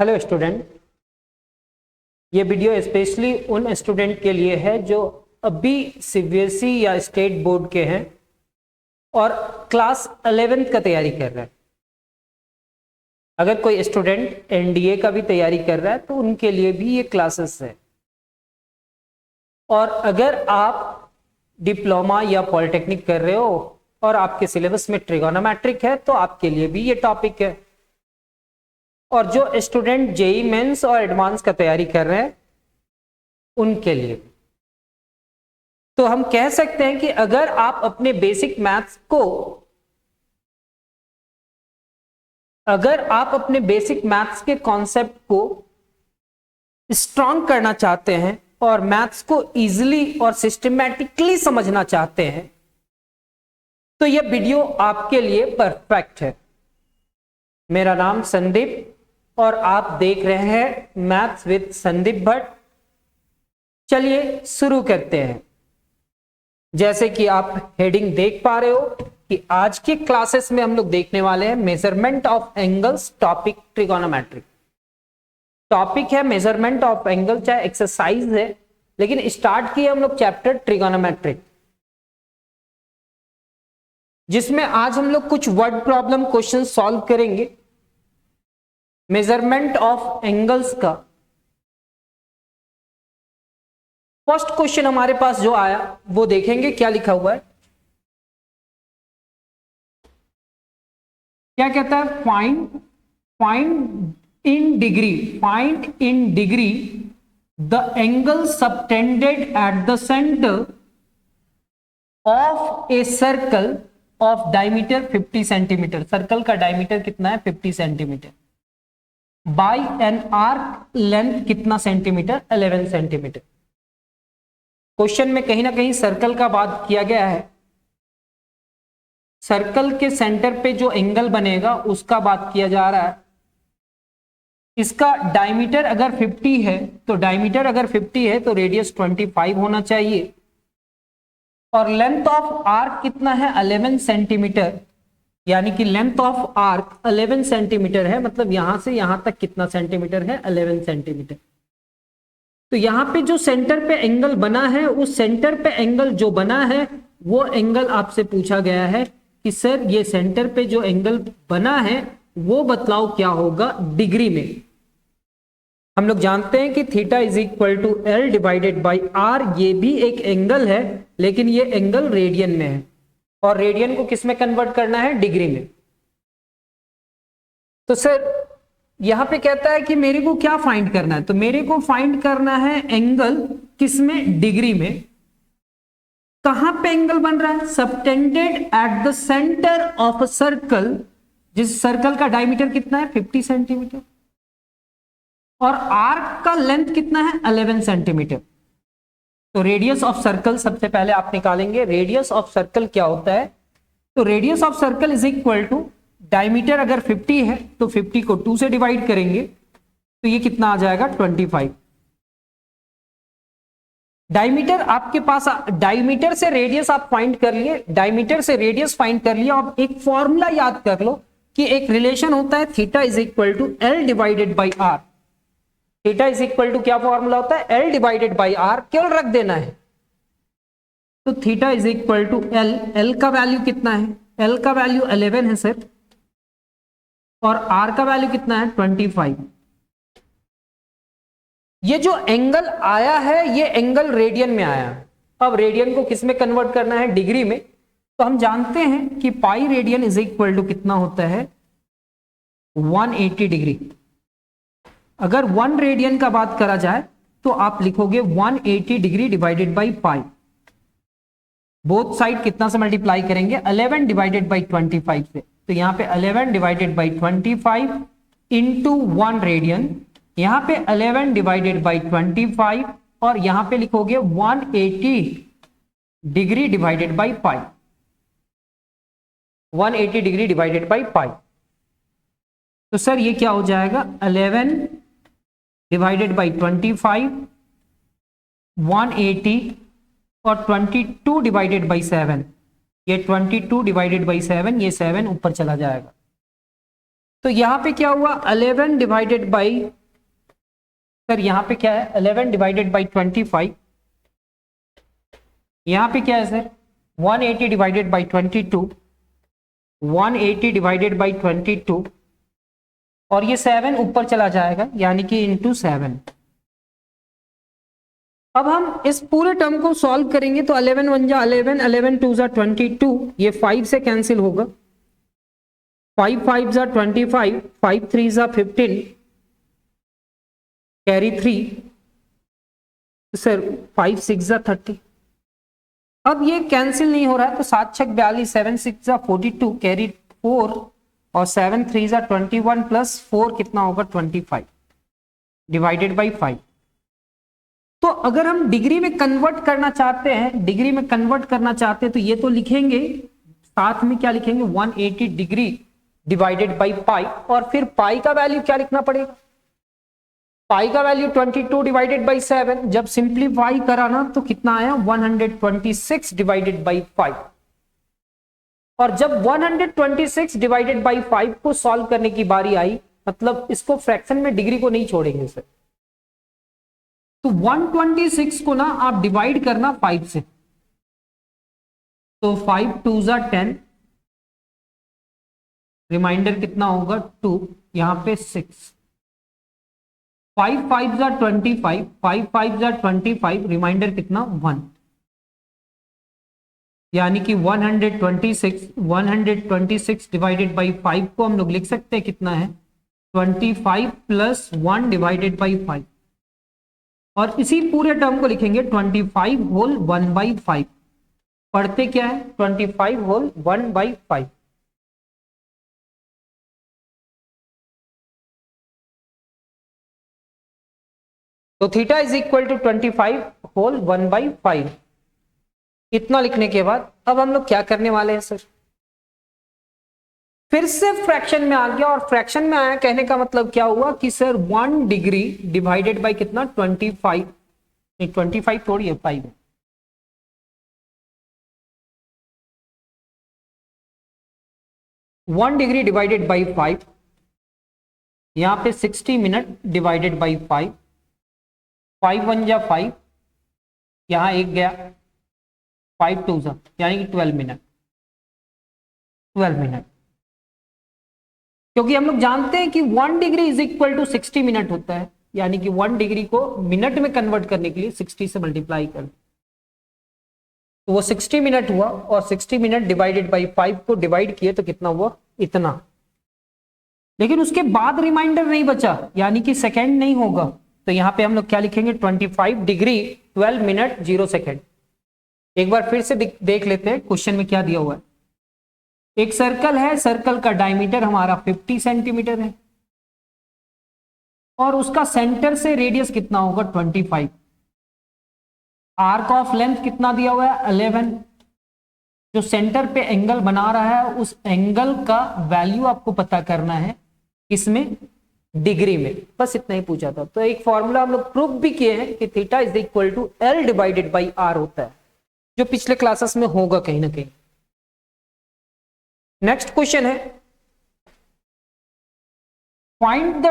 Hello student, ये video specially उन student के लिए है जो अभी सीबीएसई या स्टेट बोर्ड के हैं और क्लास 11th का तैयारी कर रहा है। अगर कोई स्टूडेंट एनडीए का भी तैयारी कर रहा है तो उनके लिए भी ये क्लासेस है। और अगर आप डिप्लोमा या पॉलिटेक्निक कर रहे हो और आपके सिलेबस में ट्रिगोनोमेट्रिक है तो आपके लिए भी ये टॉपिक है। और जो स्टूडेंट जेई मेंस और एडवांस का तैयारी कर रहे हैं उनके लिए भी। तो हम कह सकते हैं कि अगर आप अपने बेसिक मैथ्स के कॉन्सेप्ट को स्ट्रॉन्ग करना चाहते हैं और मैथ्स को इजीली और सिस्टमैटिकली समझना चाहते हैं तो यह वीडियो आपके लिए परफेक्ट है। मेरा नाम संदीप और आप देख रहे हैं मैथ्स विद संदीप भट्ट। चलिए शुरू करते हैं। जैसे कि आप हेडिंग देख पा रहे हो कि आज की क्लासेस में हम लोग देखने वाले हैं measurement of angles, topic trigonometric. Topic है मेजरमेंट ऑफ एंगल, चाहे एक्सरसाइज है, लेकिन स्टार्ट किए हम लोग चैप्टर ट्रिगोनोमेट्रिक, जिसमें आज हम लोग कुछ वर्ड प्रॉब्लम क्वेश्चन सॉल्व करेंगे मेजरमेंट ऑफ एंगल्स का। फर्स्ट क्वेश्चन हमारे पास जो आया वो देखेंगे क्या लिखा हुआ है। क्या कहता है? Find in degree the angle subtended at the centre of a circle of diameter 50 centimetre. Circle का डायमीटर कितना है? 50 centimetre. By an arc length कितना सेंटीमीटर? 11 सेंटीमीटर। क्वेश्चन में कहीं ना कहीं सर्कल का बात किया गया है। सर्कल के सेंटर पे जो एंगल बनेगा उसका बात किया जा रहा है। इसका डायमीटर अगर 50 है तो रेडियस 25 होना चाहिए और लेंथ ऑफ आर्क कितना है? 11 सेंटीमीटर। यानी कि लेंथ ऑफ आर्क 11 सेंटीमीटर है, मतलब यहां से यहां तक कितना सेंटीमीटर है? 11 सेंटीमीटर। तो यहां पे जो सेंटर पे एंगल बना है, उस सेंटर पे एंगल जो बना है वो एंगल आपसे पूछा गया है कि सर ये सेंटर पे जो एंगल बना है वो बतलाओ क्या होगा डिग्री में। हम लोग जानते हैं कि theta is equal to L divided by r. ये भी एक एंगल है, लेकिन ये एंगल रेडियन में है और रेडियन को किस में कन्वर्ट करना है? डिग्री में। तो सर यहां पे कहता है कि मेरे को क्या फाइंड करना है? तो मेरे को फाइंड करना है एंगल किसमें? डिग्री में। कहां पे एंगल बन रहा है? Subtended at the centre of a circle, जिस सर्कल का डायमीटर कितना है? 50 सेंटीमीटर और आर्क का लेंथ कितना है? 11 सेंटीमीटर। तो रेडियस ऑफ सर्कल सबसे पहले आप निकालेंगे। रेडियस ऑफ सर्कल क्या होता है? तो radius of circle is equal to diameter अगर 50 है तो 50 को 2 से डिवाइड करेंगे तो ये कितना आ जाएगा? 25। डायमीटर आपके पास, डायमीटर से रेडियस आप फाइंड कर लिए, डायमीटर से रेडियस फाइंड कर लिया। अब एक फॉर्मूला याद कर लो कि एक रिलेशन होता है theta is equal to L divided by are. Theta is equal to क्या फॉर्मूला होता है? L divided by r. केवल रख देना है। तो theta is equal to l. L का वैल्यू कितना है? एल का वैल्यू 11 है सर, और आर का वैल्यू कितना है? 25। ये जो एंगल आया है ये एंगल रेडियन में आया है। अब रेडियन को किस में कन्वर्ट करना है? डिग्री में। तो हम जानते हैं कि pi radian is equal to कितना होता है? 180 डिग्री। अगर 1 रेडियन का बात करा जाए तो आप लिखोगे 180 degree divided by pi. Both side कितना से मल्टीप्लाई करेंगे? 11 डिवाइडेड बाई 25 से। तो यहां पे 11 डिवाइडेड बाई 25 इंटू 1 रेडियन, यहां पे 11 डिवाइडेड बाई 25 और यहां पे लिखोगे 180 degree divided by pi. 180 degree divided by पाई। तो सर ये क्या हो जाएगा? 11 डिवाइडेड बाई 25, 180 और 22 डिवाइडेड बाई 7। ये 22 डिवाइडेड बाई 7, ये 7 ऊपर चला जाएगा। तो यहां पे क्या हुआ 11 डिवाइडेड बाई, सर यहां पे क्या है 11 डिवाइडेड बाई 25, यहां पे क्या है sir 180 divided by 22, 180 divided by 22, और ये 7 ऊपर चला जाएगा यानी कि इंटू 7। अब हम इस पूरे टर्म को सॉल्व करेंगे तो 11 1 जा 11, 11 2 जा 22, ये 5 से कैंसिल होगा, 5 5 जा 25, 5 3 जा 15, कैरी 3, सर 5 6 जा 30। अब ये कैंसिल नहीं हो रहा है तो 7 6 42, 7 6 जा 42, कैरी 4, और 7 3 जा 21 प्लस 4 कितना होगा 25 डिवाइडेड बाई 5। तो अगर हम डिग्री में कन्वर्ट करना चाहते हैं, डिग्री में कन्वर्ट करना चाहते हैं तो ये तो लिखेंगे, साथ में क्या लिखेंगे 180 डिग्री डिवाइडेड बाई पाई, और फिर पाई का वैल्यू क्या लिखना पड़ेगा, पाई का वैल्यू 22 डिवाइडेड बाई 7, जब सिंप्लीफाई कराना तो कितना आया 126 डिवाइडेड बाई 5, और जब 126 डिवाइडेड बाई 5 को सॉल्व करने की बारी आई, मतलब इसको फ्रैक्शन में डिग्री को नहीं छोड़ेंगे सर, तो 126 को ना आप डिवाइड करना 5 से, तो 5 2 जा 10, रिमाइंडर कितना होगा 2, यहां पे 6, 5 5 जा 25, 5 5 जा 25, रिमाइंडर कितना 1, यानी कि 126 डिवाइडेड बाई 5 को हम लोग लिख सकते हैं कितना है 25 प्लस 1 डिवाइडेड बाई 5, और इसी पूरे टर्म को लिखेंगे 25 होल 1 बाई 5, पढ़ते क्या है 25 होल 1 बाई 5। तो theta is equal to 25 whole 1 by 5। इतना लिखने के बाद अब हम लोग क्या करने वाले हैं सर, फिर से फ्रैक्शन में आ गया, और फ्रैक्शन में आया कहने का मतलब क्या हुआ कि सर 1 डिग्री डिवाइडेड बाय कितना 25, नहीं 25 थोड़ी है 5 है, 1 डिग्री डिवाइडेड बाई 5, यहां पे 60 मिनट डिवाइडेड बाई 5, 5 1 जा 5, यहां एक गया 5 2 जा, यानी कि 12 मिनट, 12 मिनट, क्योंकि हम लोग जानते हैं कि 1 degree is equal to 60 minute होता है, यानी कि 1 डिग्री को मिनट में कन्वर्ट करने के लिए 60 से मल्टीप्लाई कर, तो वो 60 मिनट हुआ, और 60 मिनट डिवाइडेड बाई 5 को डिवाइड किए तो कितना हुआ इतना, लेकिन उसके बाद रिमाइंडर नहीं बचा, यानी कि सेकेंड नहीं होगा, तो यहां पे हम लोग क्या लिखेंगे 25 डिग्री 12 मिनट 0 सेकेंड। एक बार फिर से देख लेते हैं क्वेश्चन में क्या दिया हुआ है। एक सर्कल है, सर्कल का डायमीटर हमारा 50 सेंटीमीटर है, और उसका सेंटर से रेडियस कितना होगा 25, आर्क ऑफ लेंथ कितना दिया हुआ है 11, जो सेंटर पे एंगल बना रहा है उस एंगल का वैल्यू आपको पता करना है, किसमें डिग्री में, बस इतना ही पूछा था। तो एक फॉर्मूला हम लोग प्रूफ भी किए हैं कि theta is equal to L divided by r होता है, जो पिछले क्लासेस में होगा कहीं ना कहीं। नेक्स्ट क्वेश्चन है, find the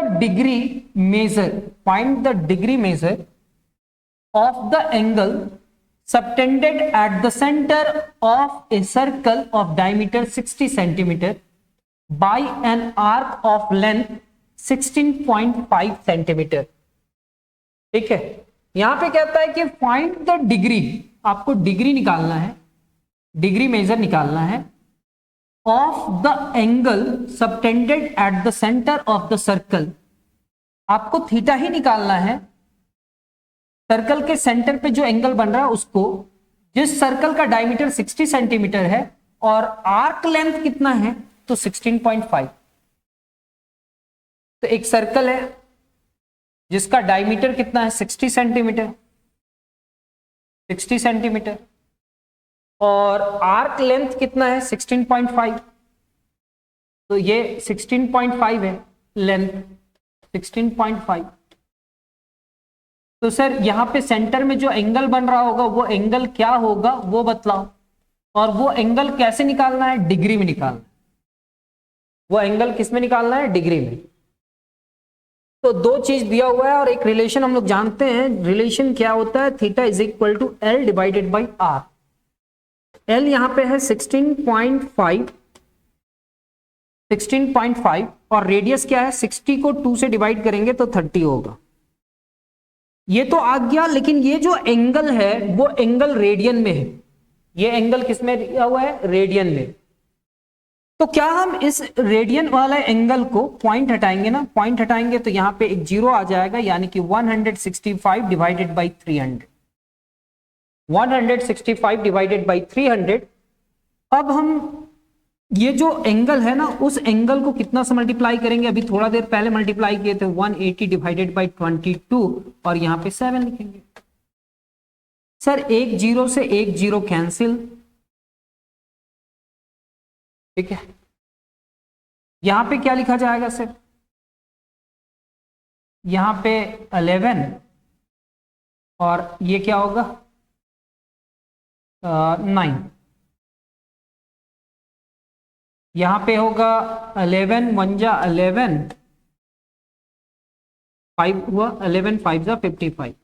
degree measure of the angle subtended at the center of a circle of diameter 60 centimeter by an arc of length 16.5 centimeter। ठीक है, यहां पे कहता है कि फाइंड द डिग्री, आपको डिग्री निकालना है, डिग्री मेजर निकालना है of the angle subtended at the centre of the circle, आपको थीटा ही निकालना है, सर्कल के सेंटर पे जो एंगल बन रहा है उसको, जिस सर्कल का डायमीटर 60 सेंटीमीटर है और आर्क लेंथ कितना है तो 16.5। तो एक सर्कल है जिसका डायमीटर कितना है 60 सेंटीमीटर, 60 सेंटीमीटर, और आर्क लेंथ कितना है 16.5, तो ये 16.5 है लेंथ 16.5। तो सर यहां पे सेंटर में जो एंगल बन रहा होगा वो एंगल क्या होगा वो बतलाओ, और वो एंगल कैसे निकालना है, डिग्री में निकालना है, वो एंगल किस में निकालना है, डिग्री में। तो दो चीज दिया हुआ है और एक रिलेशन हम लोग जानते हैं, रिलेशन क्या होता है, theta is equal to L divided by r. L यहां पे है 16.5 और रेडियस क्या है 60 को 2 से डिवाइड करेंगे तो 30 होगा। ये तो आ गया, लेकिन ये जो एंगल है वो एंगल रेडियन में है। ये एंगल किस में दिया हुआ है, रेडियन में। तो क्या हम इस रेडियन वाला एंगल को पॉइंट हटाएंगे ना, पॉइंट हटाएंगे तो यहां पे एक जीरो आ जाएगा, यानी कि 165 डिवाइडेड बाई 300, 165 डिवाइडेड बाई 300। अब हम ये जो एंगल है ना, उस एंगल को कितना से मल्टीप्लाई करेंगे, अभी थोड़ा देर पहले मल्टीप्लाई किए थे 180 डिवाइडेड बाई 22 और यहां पे 7 लिखेंगे। सर एक जीरो से एक जीरो कैंसिल, ठीक है। यहां पे क्या लिखा जाएगा सर, यहां पे 11 और ये क्या होगा 9, यहां पे होगा 11 1 जा 11, 5 हुआ 11 5 जा 55,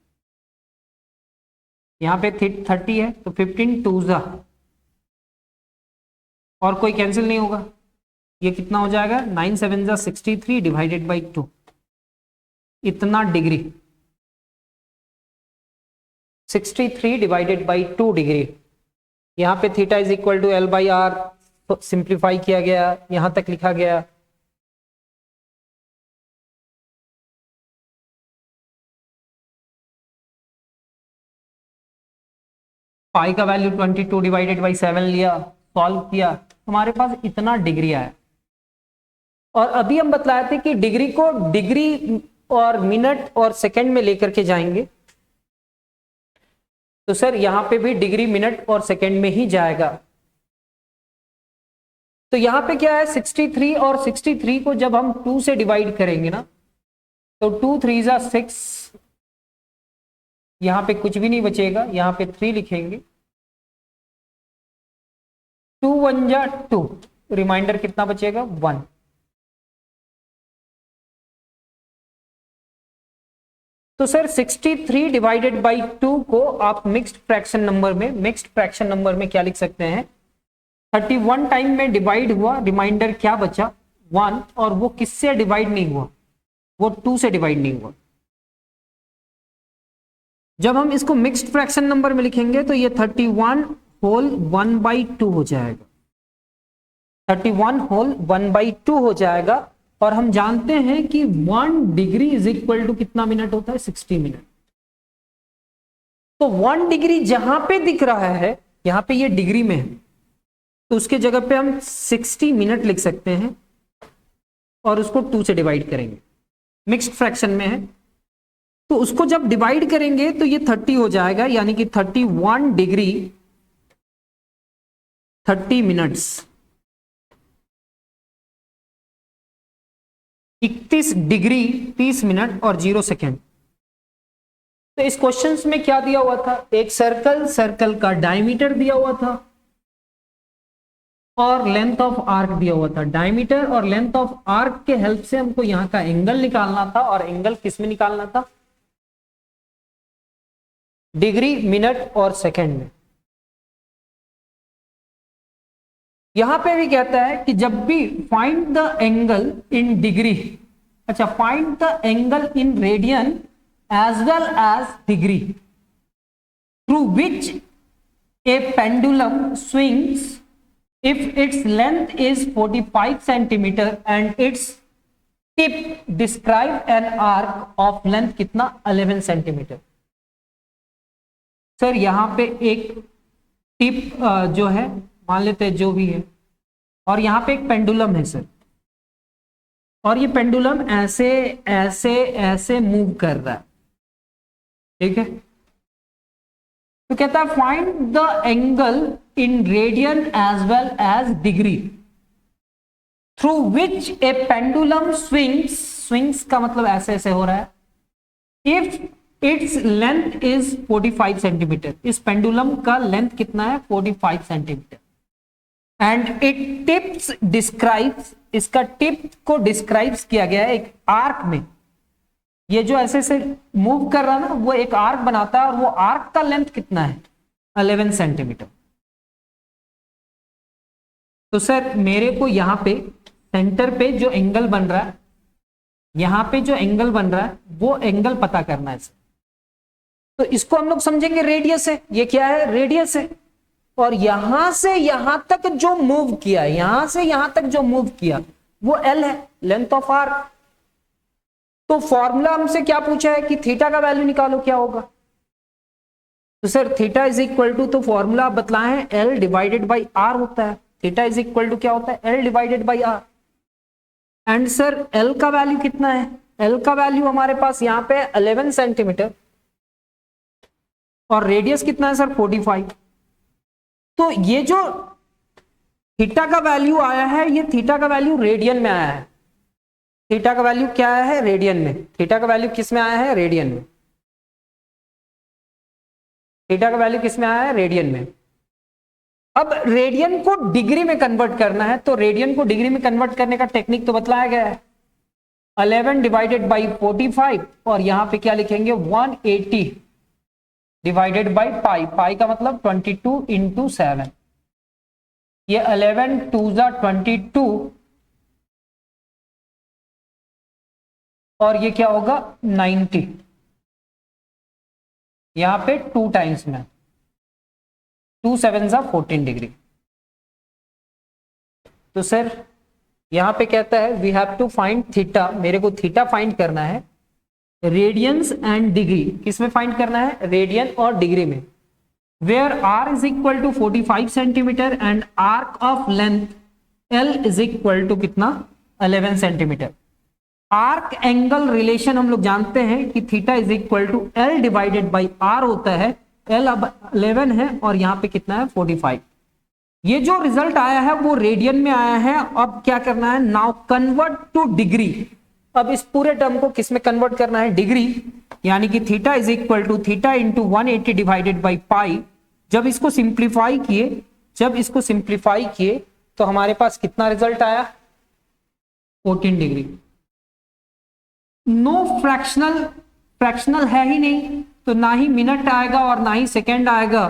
यहां पे 30 है तो 15 2 जा, और कोई कैंसिल नहीं होगा, ये कितना हो जाएगा 9 7 जा 63 डिवाइडेड बाई 2, इतना डिग्री, 63 डिवाइडेड बाई 2 डिग्री। यहां पे theta is equal to L by r simplify किया गया, यहां तक लिखा गया। पाई का वैल्यू 22 डिवाइडेड बाई 7 लिया, सॉल्व किया, हमारे पास इतना डिग्री आया। और अभी हम बतलाए थे कि डिग्री को डिग्री और मिनट और सेकंड में लेकर के जाएंगे, तो सर यहां पे भी डिग्री मिनट और सेकंड में ही जाएगा। तो यहां पे क्या है 63 और 63 को जब हम 2 से डिवाइड करेंगे ना, तो 2 3 जा 6, यहां पे कुछ भी नहीं बचेगा, यहां पे 3 लिखेंगे, 2 1 जा 2, रिमाइंडर कितना बचेगा 1। तो सर 63 डिवाइडेड बाई 2 को आप मिक्स्ड फ्रैक्शन नंबर में क्या लिख सकते हैं, 31 टाइम में डिवाइड हुआ, रिमाइंडर क्या बचा 1, और वो किससे डिवाइड नहीं हुआ, वो 2 से डिवाइड नहीं हुआ। जब हम इसको मिक्स्ड फ्रैक्शन नंबर में लिखेंगे तो ये 31 होल 1/2 हो जाएगा, 31 होल 1/2 हो जाएगा। और हम जानते हैं कि 1 डिग्री इज इक्वल टू कितना मिनट होता है 60 मिनट। तो 1 डिग्री जहां पे दिख रहा है, यहां पे ये डिग्री में है, तो उसके जगह पे हम 60 मिनट लिख सकते हैं और उसको 2 से डिवाइड करेंगे, मिक्स्ड फ्रैक्शन में है तो उसको जब डिवाइड करेंगे तो ये 30 हो जाएगा, यानी कि 31 डिग्री 30 मिनट्स, 31 डिग्री 30 मिनट और 0 सेकेंड। तो इस क्वेश्चंस में क्या दिया हुआ था, एक सर्कल का डायमीटर दिया हुआ था और लेंथ ऑफ आर्क दिया हुआ था। डायमीटर और लेंथ ऑफ आर्क के हेल्प से हमको यहां का एंगल निकालना था, और एंगल किस में निकालना था, डिग्री मिनट और सेकेंड में। यहां पे भी कहता है कि जब भी find the angle in degree, अच्छा find the angle in radian as well as degree through which a pendulum swings if its length is 45 centimeter and its tip describe an arc of length कितना 11 centimetre. Sir यहां पे एक tip जो है मान लेते हैं जो भी है, और यहां पे एक पेंडुलम है सर, और ये पेंडुलम ऐसे ऐसे ऐसे मूव कर रहा है, ठीक है। तो कहता है find the angle in radian as well as degree through which a pendulum swings का मतलब ऐसे ऐसे हो रहा है, if its length is 45 centimetre. इस पेंडुलम का लेंथ कितना है 45 centimetre. And it tips describes, इसका टिप को डिस्क्राइब्स किया गया है एक आर्क में। ये जो ऐसे से मूव कर रहा है ना, वो एक आर्क बनाता है, और वो आर्क का लेंथ कितना है 11 सेंटीमीटर। तो सर मेरे को यहां पे सेंटर पे जो एंगल बन रहा है, यहां पे जो एंगल बन रहा है वो एंगल पता करना है। तो इसको हम लोग समझेंगे रेडियस है, ये क्या है रेडियस है। और यहां से यहां तक जो मूव किया, यहां से यहां तक जो मूव किया वो एल है, लेंथ ऑफ आर्क। तो फॉर्मूला हमसे क्या पूछा है कि थीटा का वैल्यू निकालो, क्या होगा। तो sir theta is equal to, तो फॉर्मूला आप बतलाए हैं एल डिवाइडेड बाई आर होता है। थीटा इज इक्वल टू क्या होता है l divided by r. And sir l का वैल्यू कितना है, एल का वैल्यू हमारे पास यहां पे 11 सेंटीमीटर, और रेडियस कितना है सर 45। तो ये जो थीटा का वैल्यू आया है, ये थीटा का वैल्यू रेडियन में आया है। थीटा का वैल्यू क्या आया है रेडियन में। थीटा का वैल्यू किस में आया है रेडियन में। थीटा का वैल्यू किस में आया है रेडियन में। अब रेडियन को डिग्री में कन्वर्ट करना है, तो रेडियन को डिग्री में कन्वर्ट करने का टेक्निक तो बतलाया गया है, 11 डिवाइडेड बाई 45, और यहां पे क्या लिखेंगे 180 डिवाइडेड बाई पाई। पाई का मतलब 22 इंटू 7। ये 11 2 जा 22, और ये क्या होगा 90। यहां पे 2 टाइम्स में 2 7 जा 14 डिग्री। तो सर यहां पे कहता है we have to find theta, मेरे को थीटा फाइंड करना है रेडियंस एंड डिग्री। किसमें फाइंड करना है रेडियन और डिग्री में। Where r is equal to 45 centimetre and arc of length l is equal to कितना 11 सेंटीमीटर। आर्क एंगल रिलेशन हम लोग जानते हैं कि theta is equal to L divided by r होता है। एल अब 11 है और यहां पे कितना है 45। ये जो रिजल्ट आया है वो रेडियन में आया है। अब क्या करना है नाउ कन्वर्ट टू डिग्री। अब इस पूरे टर्म को किस में कन्वर्ट करना है डिग्री, यानी कि theta is equal to theta into 180 divided by pi. जब इसको सिंप्लीफाई किए तो हमारे पास कितना रिजल्ट आया 14 डिग्री। नो फ्रैक्शनल है ही नहीं, तो ना ही मिनट आएगा और ना ही सेकेंड आएगा।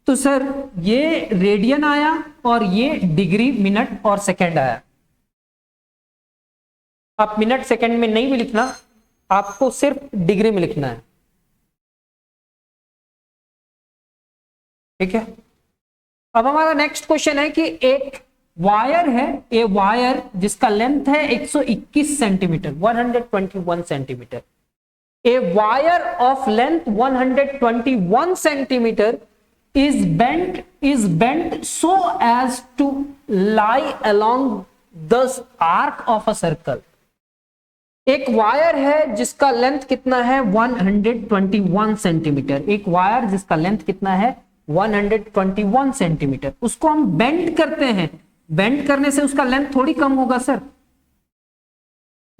तो सर ये रेडियन आया और ये डिग्री मिनट और सेकेंड आया। आप मिनट सेकेंड में नहीं भी लिखना, आपको सिर्फ डिग्री में लिखना है, ठीक है। अब हमारा नेक्स्ट क्वेश्चन है कि एक वायर है, ए वायर जिसका लेंथ है 121 centimetre 121 centimetre. A wire of length 121 centimetre is bent so as to lie along the arc of a circle। एक वायर है जिसका लेंथ कितना है 121 सेंटीमीटर। एक वायर जिसका लेंथ कितना है 121 सेंटीमीटर, उसको हम बेंड करते हैं। बेंड करने से उसका लेंथ थोड़ी कम होगा सर।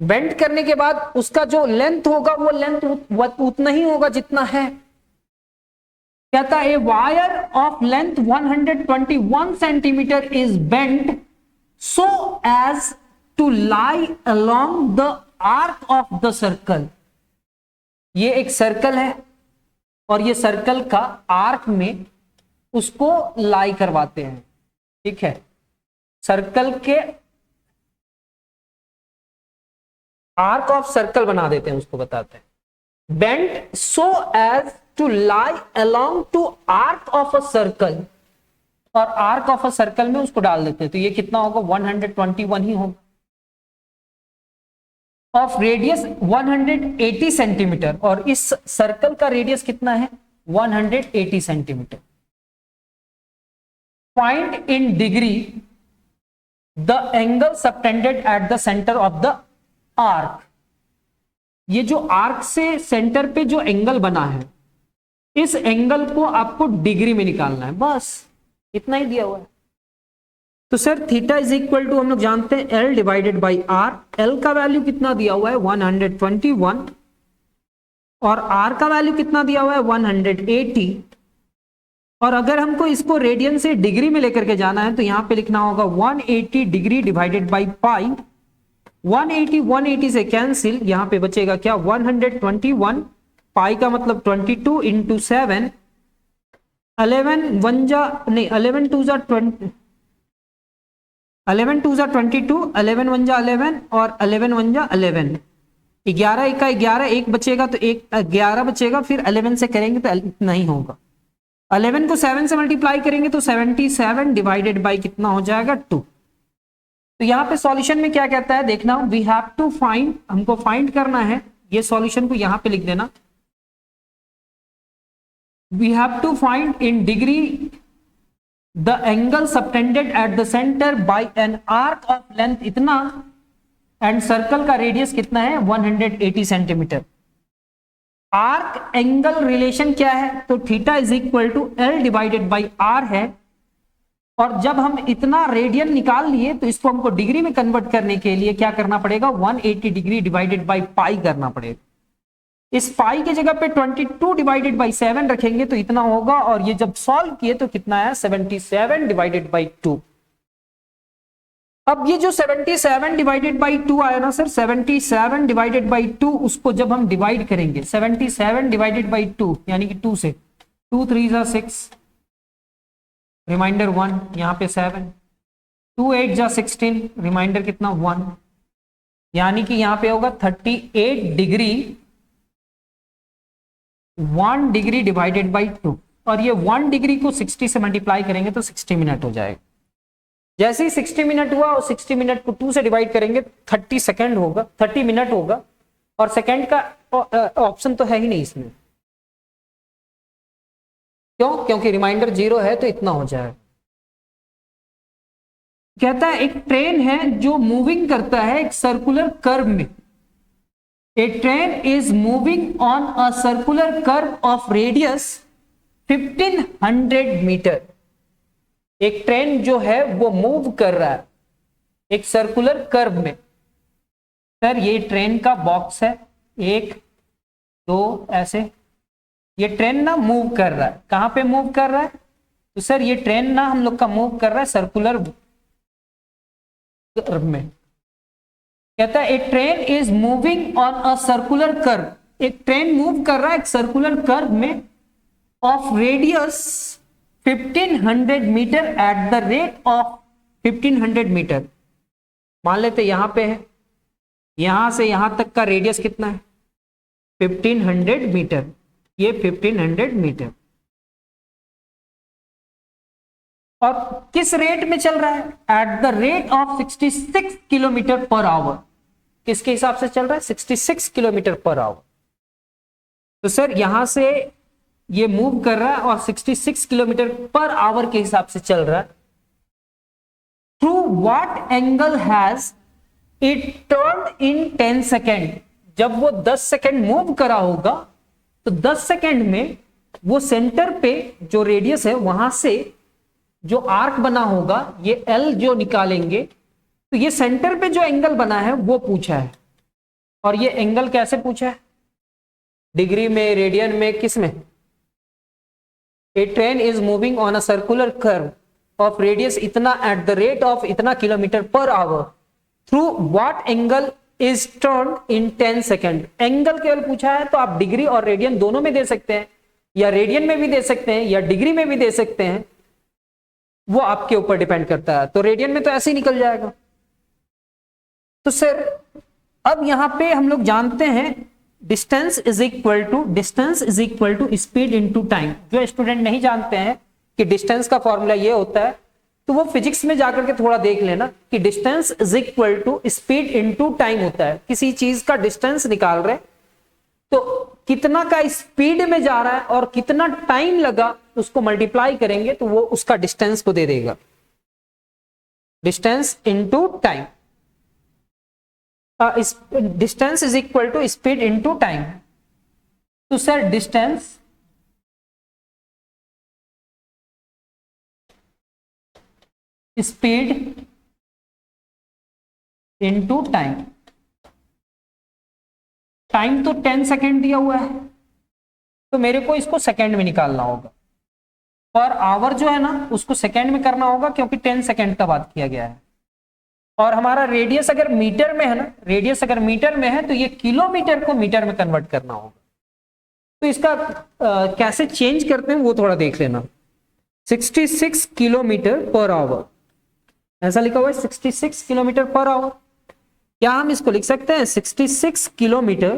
बेंड करने के बाद उसका जो लेंथ होगा वो लेंथ उतना ही होगा जितना है। कहता है wire of length 121 centimetre is bent so as to lie along the arc of the circle. ये एक सर्कल है और ये सर्कल का आर्क में उसको लाई करवाते हैं, ठीक है। सर्कल के आर्क ऑफ सर्कल बना देते हैं, उसको बताते हैं bent so as to lie along to arc of a circle, और आर्क ऑफ अ सर्कल में उसको डाल देते हैं। तो ये कितना होगा 121 ही होगा। ऑफ रेडियस 180 सेंटीमीटर, और इस सर्कल का रेडियस कितना है 180 centimetre. Find in degree the angle subtended at the centre of the arc. ये जो आर्क से सेंटर पे जो एंगल बना है, इस एंगल को आपको डिग्री में निकालना है, बस इतना ही दिया हुआ है। तो sir theta is equal to हम लोग जानते हैं L divided by r. L का वैल्यू कितना दिया हुआ है 121, और आर का वैल्यू कितना दिया हुआ है 180। और अगर हमको इसको रेडियन से डिग्री में लेकर के जाना है तो यहां पे लिखना होगा 180 डिग्री डिवाइडेड बाई पाई। 180 से कैंसिल, यहां पे बचेगा क्या 121, पाई का मतलब 22 इंटू 7, 11 वन जा नहीं 11 टू जा 20, 11 टू जा 22, 11 वन जा 11 और 11 वन जा 11, 11 एक का 11, एक बचेगा तो एक 11 बचेगा, फिर 11 से करेंगे तो नहीं होगा। 11 को 7 से मल्टीप्लाई करेंगे तो 77 डिवाइडेड बाई कितना हो जाएगा 2। तो यहां पे सॉल्यूशन में क्या कहता है देखना, वी हैव टू फाइंड, हमको फाइंड करना है, ये सॉल्यूशन को यहां पे लिख देना, we have to find in degree the angle subtended at the centre by an arc of length इतना एंड सर्कल का रेडियस कितना है 180 सेंटीमीटर। आर्क एंगल रिलेशन क्या है, तो theta is equal to L divided by r है, और जब हम इतना रेडियन निकाल लिए तो इसको हमको डिग्री में कन्वर्ट करने के लिए क्या करना पड़ेगा 180 डिग्री डिवाइडेड बाई पाई करना पड़ेगा। इस पाई की जगह पे 22 डिवाइडेड बाई 7 रखेंगे तो इतना होगा, और ये जब सॉल्व किए तो कितना है 77 डिवाइडेड बाई 2। अब ये जो 77 डिवाइडेड बाई 2 आया ना सर, 77 डिवाइडेड बाई 2, उसको जब हम डिवाइड करेंगे 77 डिवाइडेड बाई 2 यानी कि 2 से, 2 3 जा 6, रिमाइंडर 1, यहाँ पे 7, 2 8 जा 16, रिमाइंडर कितना 1, यानी कि यहाँ पे होगा 38 डिग्री 1 डिग्री डिवाइडेड बाई 2, और ये 1 डिग्री को 60 से मल्टीप्लाई करेंगे तो 60 मिनट हो जाएगा। जैसे ही 60 मिनट हुआ और 60 मिनट को 2 से डिवाइड करेंगे 30 सेकंड होगा, 30 मिनट होगा, और सेकंड का ऑप्शन तो है ही नहीं इसमें, क्यों, क्योंकि रिमाइंडर 0 है तो इतना हो जाएगा। कहता है एक ट्रेन है जो मूविंग करता है एक सर्कुलर कर्व में, a train is moving on a circular curve of radius 1500 metre. एक ट्रेन जो है वो मूव कर रहा है एक सर्कुलर कर्व में। सर ये ट्रेन का बॉक्स है, 1 2 ऐसे, ये ट्रेन ना मूव कर रहा है, कहां पे मूव कर रहा है, तो सर ये ट्रेन ना हम लोग का मूव कर रहा है सर्कुलर कर्व में। कहता है a train is moving on a circular curve, एक ट्रेन मूव कर रहा है एक सर्कुलर कर्व में of radius 1500 metre at the rate of 1500 metre. मान लेते यहां पे है, यहां से यहां तक का रेडियस कितना है 1500 मीटर, ये 1500 मीटर, और किस रेट में चल रहा है, eight the rate of 66 kilometre per our. किसके हिसाब से चल रहा है 66 किलोमीटर पर आवर। तो सर यहां से ये मूव कर रहा है और 66 किलोमीटर पर आवर के हिसाब से चल रहा है। Through what angle has it turn in 10 second. जब वो 10 सेकेंड मूव करा होगा तो 10 सेकेंड में वो सेंटर पे जो रेडियस है वहां से जो आर्क बना होगा ये एल जो निकालेंगे, तो ये सेंटर पे जो एंगल बना है वो पूछा है। और ये एंगल कैसे पूछा है, डिग्री में, रेडियन में, किस में। A train is moving on a circular curve of radius इतना एट द रेट ऑफ इतना kilometre per hour through what angle is turn in 10 second. Angle केवल पूछा है तो आप डिग्री और रेडियन दोनों में दे सकते हैं, या रेडियन में भी दे सकते हैं, या डिग्री में भी दे सकते हैं, वो आपके ऊपर डिपेंड करता है। तो रेडियन में तो ऐसे ही निकल जाएगा। तो सर अब यहां पे हम लोग जानते हैं distance is equal to speed into time. जो स्टूडेंट नहीं जानते हैं कि डिस्टेंस का फॉर्मूला ये होता है तो वो फिजिक्स में जाकर के थोड़ा देख लेना कि distance is equal to speed into time होता है। किसी चीज का डिस्टेंस निकाल रहे तो कितना का स्पीड में जा रहा है और कितना टाइम लगा उसको मल्टीप्लाई करेंगे तो वो उसका डिस्टेंस को दे देगा, distance into time. Distance is equal to speed into time. तो sir distance speed into time, time तो 10 सेकेंड दिया हुआ है तो मेरे को इसको सेकेंड में निकालना होगा। पर आवर जो है ना उसको सेकेंड में करना होगा क्योंकि 10 सेकेंड का बात किया गया है। और हमारा रेडियस अगर मीटर में है ना, रेडियस अगर मीटर में है तो ये किलोमीटर को मीटर में कन्वर्ट करना होगा। तो इसका कैसे चेंज करते हैं वो थोड़ा देख लेना। 66 किलोमीटर पर आवर, ऐसा लिखा हुआ है 66 किलोमीटर पर आवर। क्या हम इसको लिख सकते हैं 66 किलोमीटर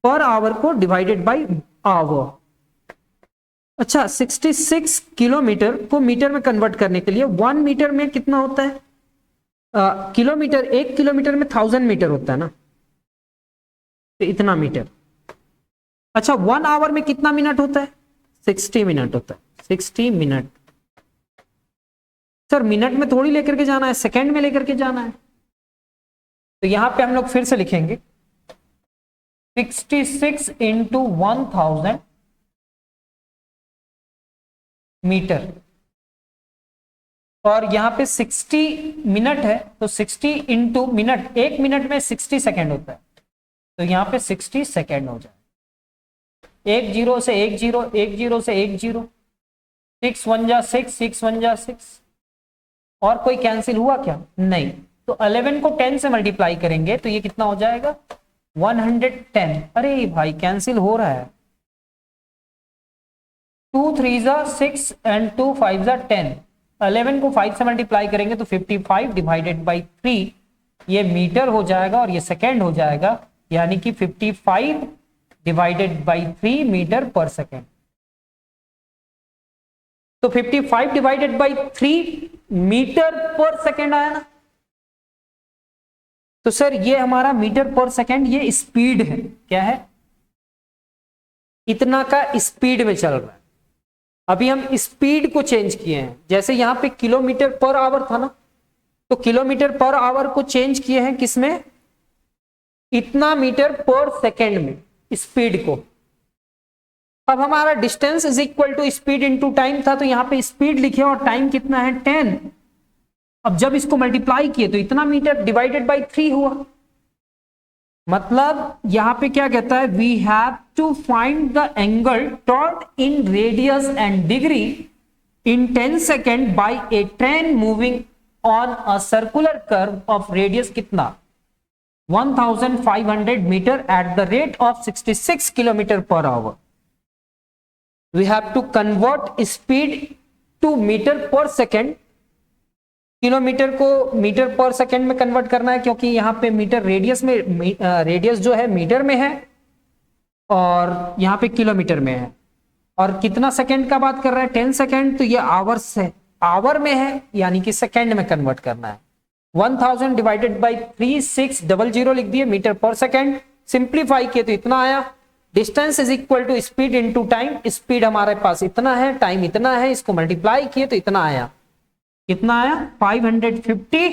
पर आवर को डिवाइडेड बाय आवर। अच्छा, 66 किलोमीटर को मीटर में कन्वर्ट करने के लिए 1 मीटर में कितना होता है? किलोमीटर, 1 किलोमीटर में 1000 मीटर होता है ना, तो इतना मीटर। अच्छा, 1 आवर में कितना मिनट होता है? 60 मिनट होता है। 60 मिनट। सर मिनट में थोड़ी लेकर के जाना है, सेकंड में लेकर के जाना है। तो यहां पे हम लोग फिर से लिखेंगे 66 इंटू 1000 मीटर, और यहां पे 60 मिनट है तो 60 इंटू मिनट, 1 मिनट में 60 सेकेंड होता है, तो यहां पे 60 सेकेंड हो जाए। 1 0 से 1 0, 1 0 से 1 0, 6 1 जा 6, 6 1 जा 6। और कोई कैंसिल हुआ क्या? नहीं। तो 11 को 10 से मल्टीप्लाई करेंगे तो ये कितना हो जाएगा? 110। अरे भाई कैंसिल हो रहा है। 2 3 जा 6 एंड 2 5 जा 10। 11 को 5 से मल्टीप्लाई करेंगे तो 55 डिवाइडेड बाई 3 ये मीटर हो जाएगा और ये सेकेंड हो जाएगा, यानी कि 55 divided by 3 metre per second. तो 55 divided by 3 metre per second आया ना। तो सर ये हमारा मीटर पर सेकेंड, ये स्पीड है। क्या है? इतना का स्पीड में चल रहा है। अभी हम स्पीड को चेंज किए हैं, जैसे यहां पे किलोमीटर पर आवर था ना, तो किलोमीटर पर आवर को चेंज किए हैं किसमें? इतना मीटर पर सेकेंड में, स्पीड को। अब हमारा distance is equal to speed into time था, तो यहां पे स्पीड लिखे और टाइम कितना है? 10। अब जब इसको मल्टीप्लाई किए तो इतना मीटर डिवाइडेड बाई 3 हुआ। मतलब यहां पे क्या कहता है? We have to find the angle turn in radius and degree in 10 second by a train moving on a circular curve of radius कितना? 1500 metre at the rate of 66 kilometre per hour. We have to convert speed to metre per second. Kilometre को metre per second में convert करना है क्योंकि यहां पे metre radius में, radius जो है मीटर में है और यहां पे किलोमीटर में है। और कितना सेकेंड का बात कर रहा है? 10 सेकेंड। तो ये आवर्स है, आवर में है, यानी कि सेकेंड में कन्वर्ट करना है। 1000 डिवाइडेड बाई 3600 लिख दिए मीटर पर सेकेंड। सिंप्लीफाई किए तो इतना आया। Distance is equal to speed into time. Speed हमारे पास इतना है, टाइम इतना है, इसको मल्टीप्लाई किए तो इतना आया। कितना आया? 550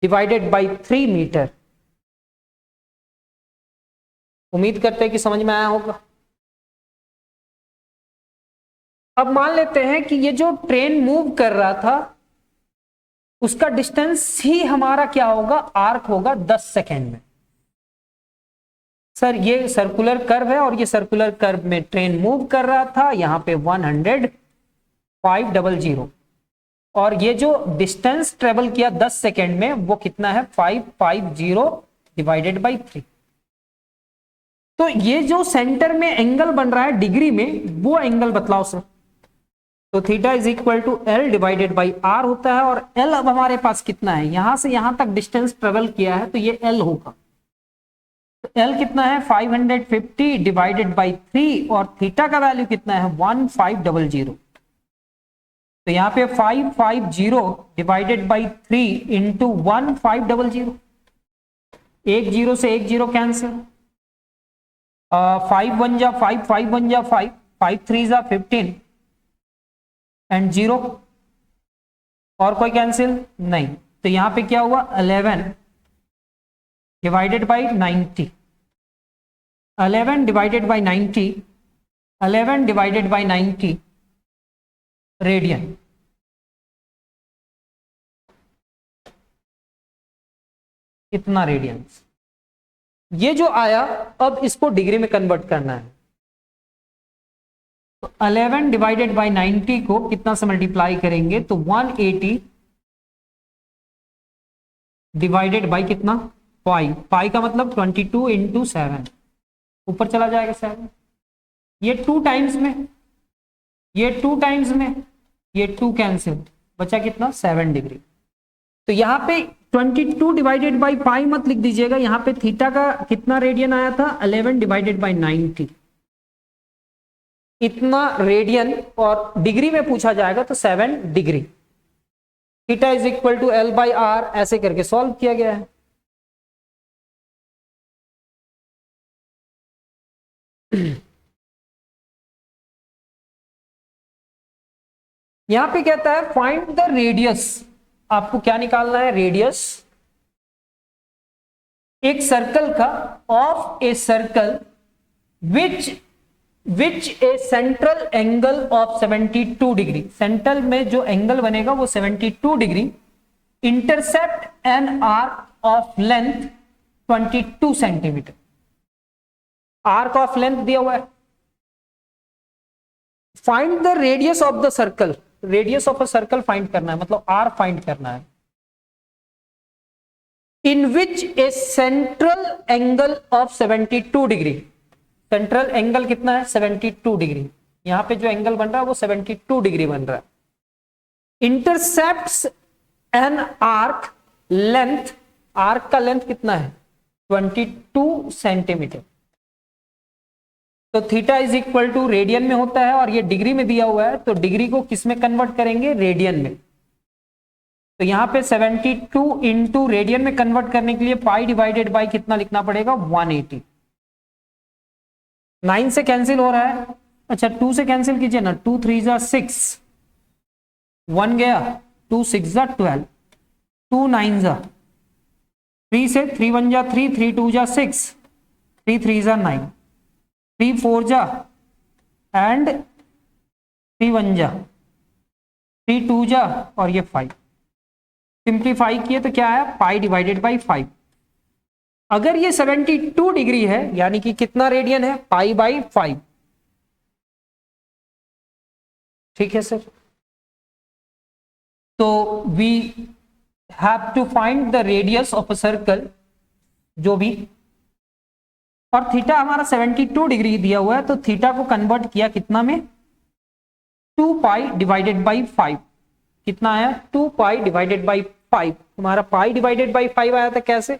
डिवाइडेड बाई 3 मीटर। उम्मीद करते हैं कि समझ में आया होगा। अब मान लेते हैं कि ये जो ट्रेन मूव कर रहा था उसका डिस्टेंस ही हमारा क्या होगा? आर्क होगा 10 सेकेंड में। सर ये सर्कुलर कर्व है और ये सर्कुलर कर्व में ट्रेन मूव कर रहा था, यहां पे 500 और ये जो डिस्टेंस ट्रेवल किया 10 सेकेंड में वो कितना है? 550 डिवाइडेड बाई 3। तो ये जो सेंटर में एंगल बन रहा है डिग्री में, वो एंगल बतलाओ सर। तो theta is equal to L divided by r होता है। और एल अब हमारे पास कितना है? यहां से यहां तक डिस्टेंस ट्रेवल किया है तो ये एल होगा। तो एल कितना है? 550 डिवाइडेड बाई 3 और थीटा का वैल्यू कितना है? 1500। तो यहां पे 550 डिवाइडेड बाई 3 इंटू 1500। 1 0 से 1 0 कैंसिल। 5 1 जा 5, 5 1 जा 5, 5 3 जा 15 एंड 0। और कोई कैंसिल नहीं। तो यहां पे क्या हुआ? 11 divided by 90। 11 divided by 90, 11 divided by 90 radian. इतना रेडियंस ये जो आया, अब इसको डिग्री में कन्वर्ट करना है। तो 11 डिवाइडेड बाई 90 को कितना से मल्टीप्लाई करेंगे तो 180 डिवाइडेड बाई कितना 5, पाई का मतलब 22 इंटू 7, ऊपर चला जाएगा 7, ये 2 टाइम्स में, ये 2 टाइम्स में, ये 2 कैंसिल, बचा कितना 7 डिग्री। तो यहाँ पे 22 डिवाइडेड बाई पाई मत लिख दीजिएगा, यहाँ पे थीटा का कितना रेडियन आया था 11 डिवाइडेड बाई 90, इतना रेडियन, और डिग्री में पूछा जाएगा तो 7 degree. Theta is equal to L by r, ऐसे करके सॉल्व किया गया है। यहां पे कहता है फाइंड द रेडियस, आपको क्या निकालना है रेडियस एक सर्कल का, of a circle which a central angle of 72 degree, central में जो एंगल बनेगा वो 72 degree, intercept an arc of length 22 centimetre, arc of length दिया हुआ है। Find the radius of the circle, radius of a circle find करना है, मतलब आर फाइंड करना है, in which a central angle of 72 degree, central angle कितना है 72 डिग्री, यहां पे जो एंगल बन रहा है वो 72 डिग्री बन रहा है, intercepts an arc length, arc का लेंथ कितना है 22 सेंटीमीटर। तो theta is equal to radian में होता है और ये डिग्री में दिया हुआ है, तो डिग्री को किस में कन्वर्ट करेंगे रेडियन में। तो यहां पे 72 इंटू रेडियन में कन्वर्ट करने के लिए पाई डिवाइडेड बाई कितना लिखना पड़ेगा 180, 9 से कैंसिल हो रहा है, अच्छा 2 से कैंसिल कीजिए ना, 2 3 जा 6, 1 गया, 2 6 जा 12, 2 9 जा 3 से 3 1 जा 3, 3 2 जा 6, 3 3 जा 9, 3 4 जा एंड 3 1 जा 3 2 जा और ये 5, सिंप्लीफाई किए तो क्या है पाई डिवाइडेड बाई 5। अगर ये 72 डिग्री है यानी कि कितना रेडियन है पाई बाई 5, ठीक है सर। तो we have to find the radius of a circle, जो भी, और थीटा हमारा 72 डिग्री दिया हुआ है, तो थीटा को कन्वर्ट किया कितना में 2 पाई डिवाइडेड बाई 5, कितना आया 2 पाई डिवाइडेड बाई 5, हमारा पाई डिवाइडेड बाई 5 आया था कैसे,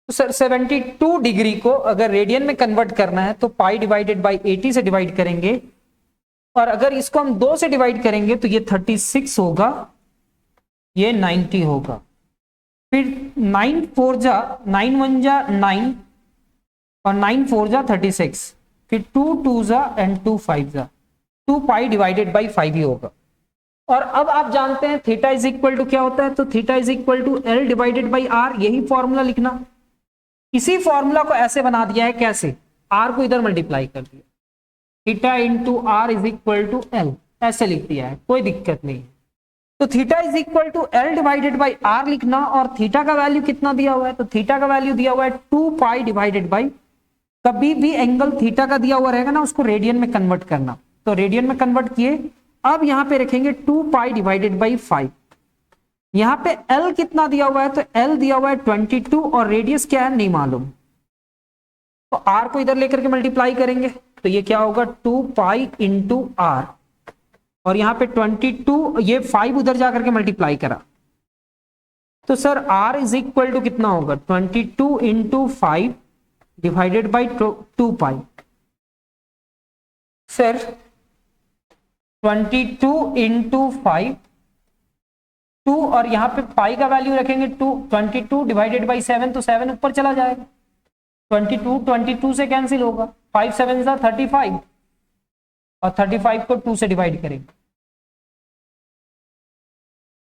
तो सर 72 डिग्री को अगर रेडियन में कन्वर्ट करना है तो पाई डिवाइडेड बाई 80 से डिवाइड करेंगे, और अगर इसको हम 2 से डिवाइड करेंगे तो ये 36 होगा, ये 90 होगा, फिर 9 4 जा 9 1 जा 9 और 9 4 जा 36, फिर 2 2 जा एंड 2 5 जा, 2 पाई डिवाइडेड बाई 5 ही होगा। और अब आप जानते हैं थीटा इज इक्वल टू क्या होता है, तो theta is equal to L divided by r, यही फॉर्मूला लिखना। इसी फॉर्मूला को ऐसे बना दिया है, कैसे, आर को इधर मल्टीप्लाई कर दिया, theta into r is equal to l, ऐसे लिख दिया है, कोई दिक्कत नहीं है। तो theta is equal to L divided by r लिखना, और थीटा का वैल्यू कितना दिया हुआ है, तो थीटा का वैल्यू दिया हुआ है 2 पाई डिवाइडेड बाई, कभी भी एंगल थीटा का दिया हुआ रहेगा ना उसको रेडियन में कन्वर्ट करना, तो रेडियन में कन्वर्ट किए, अब यहां पे रखेंगे 2 पाई डिवाइडेड बाई 5, यहां पे L कितना दिया हुआ है, तो L दिया हुआ है 22 और रेडियस क्या है नहीं मालूम, तो R को इधर लेकर के मल्टीप्लाई करेंगे तो ये क्या होगा 2 पाई इंटू आर, और यहां पे 22, ये 5 उधर जाकर के मल्टीप्लाई करा, तो sir R is equal to कितना होगा 22 into 5 divided by 2 pi, sir 22 into 5 2, और यहां पे पाई का वैल्यू रखेंगे 2, 22 डिवाइडेड बाई 7, तो 7 ऊपर चला जाएगा, 22 से कैंसिल होगा, 5 7 जा 35 और 35 को 2 से डिवाइड करेंगे,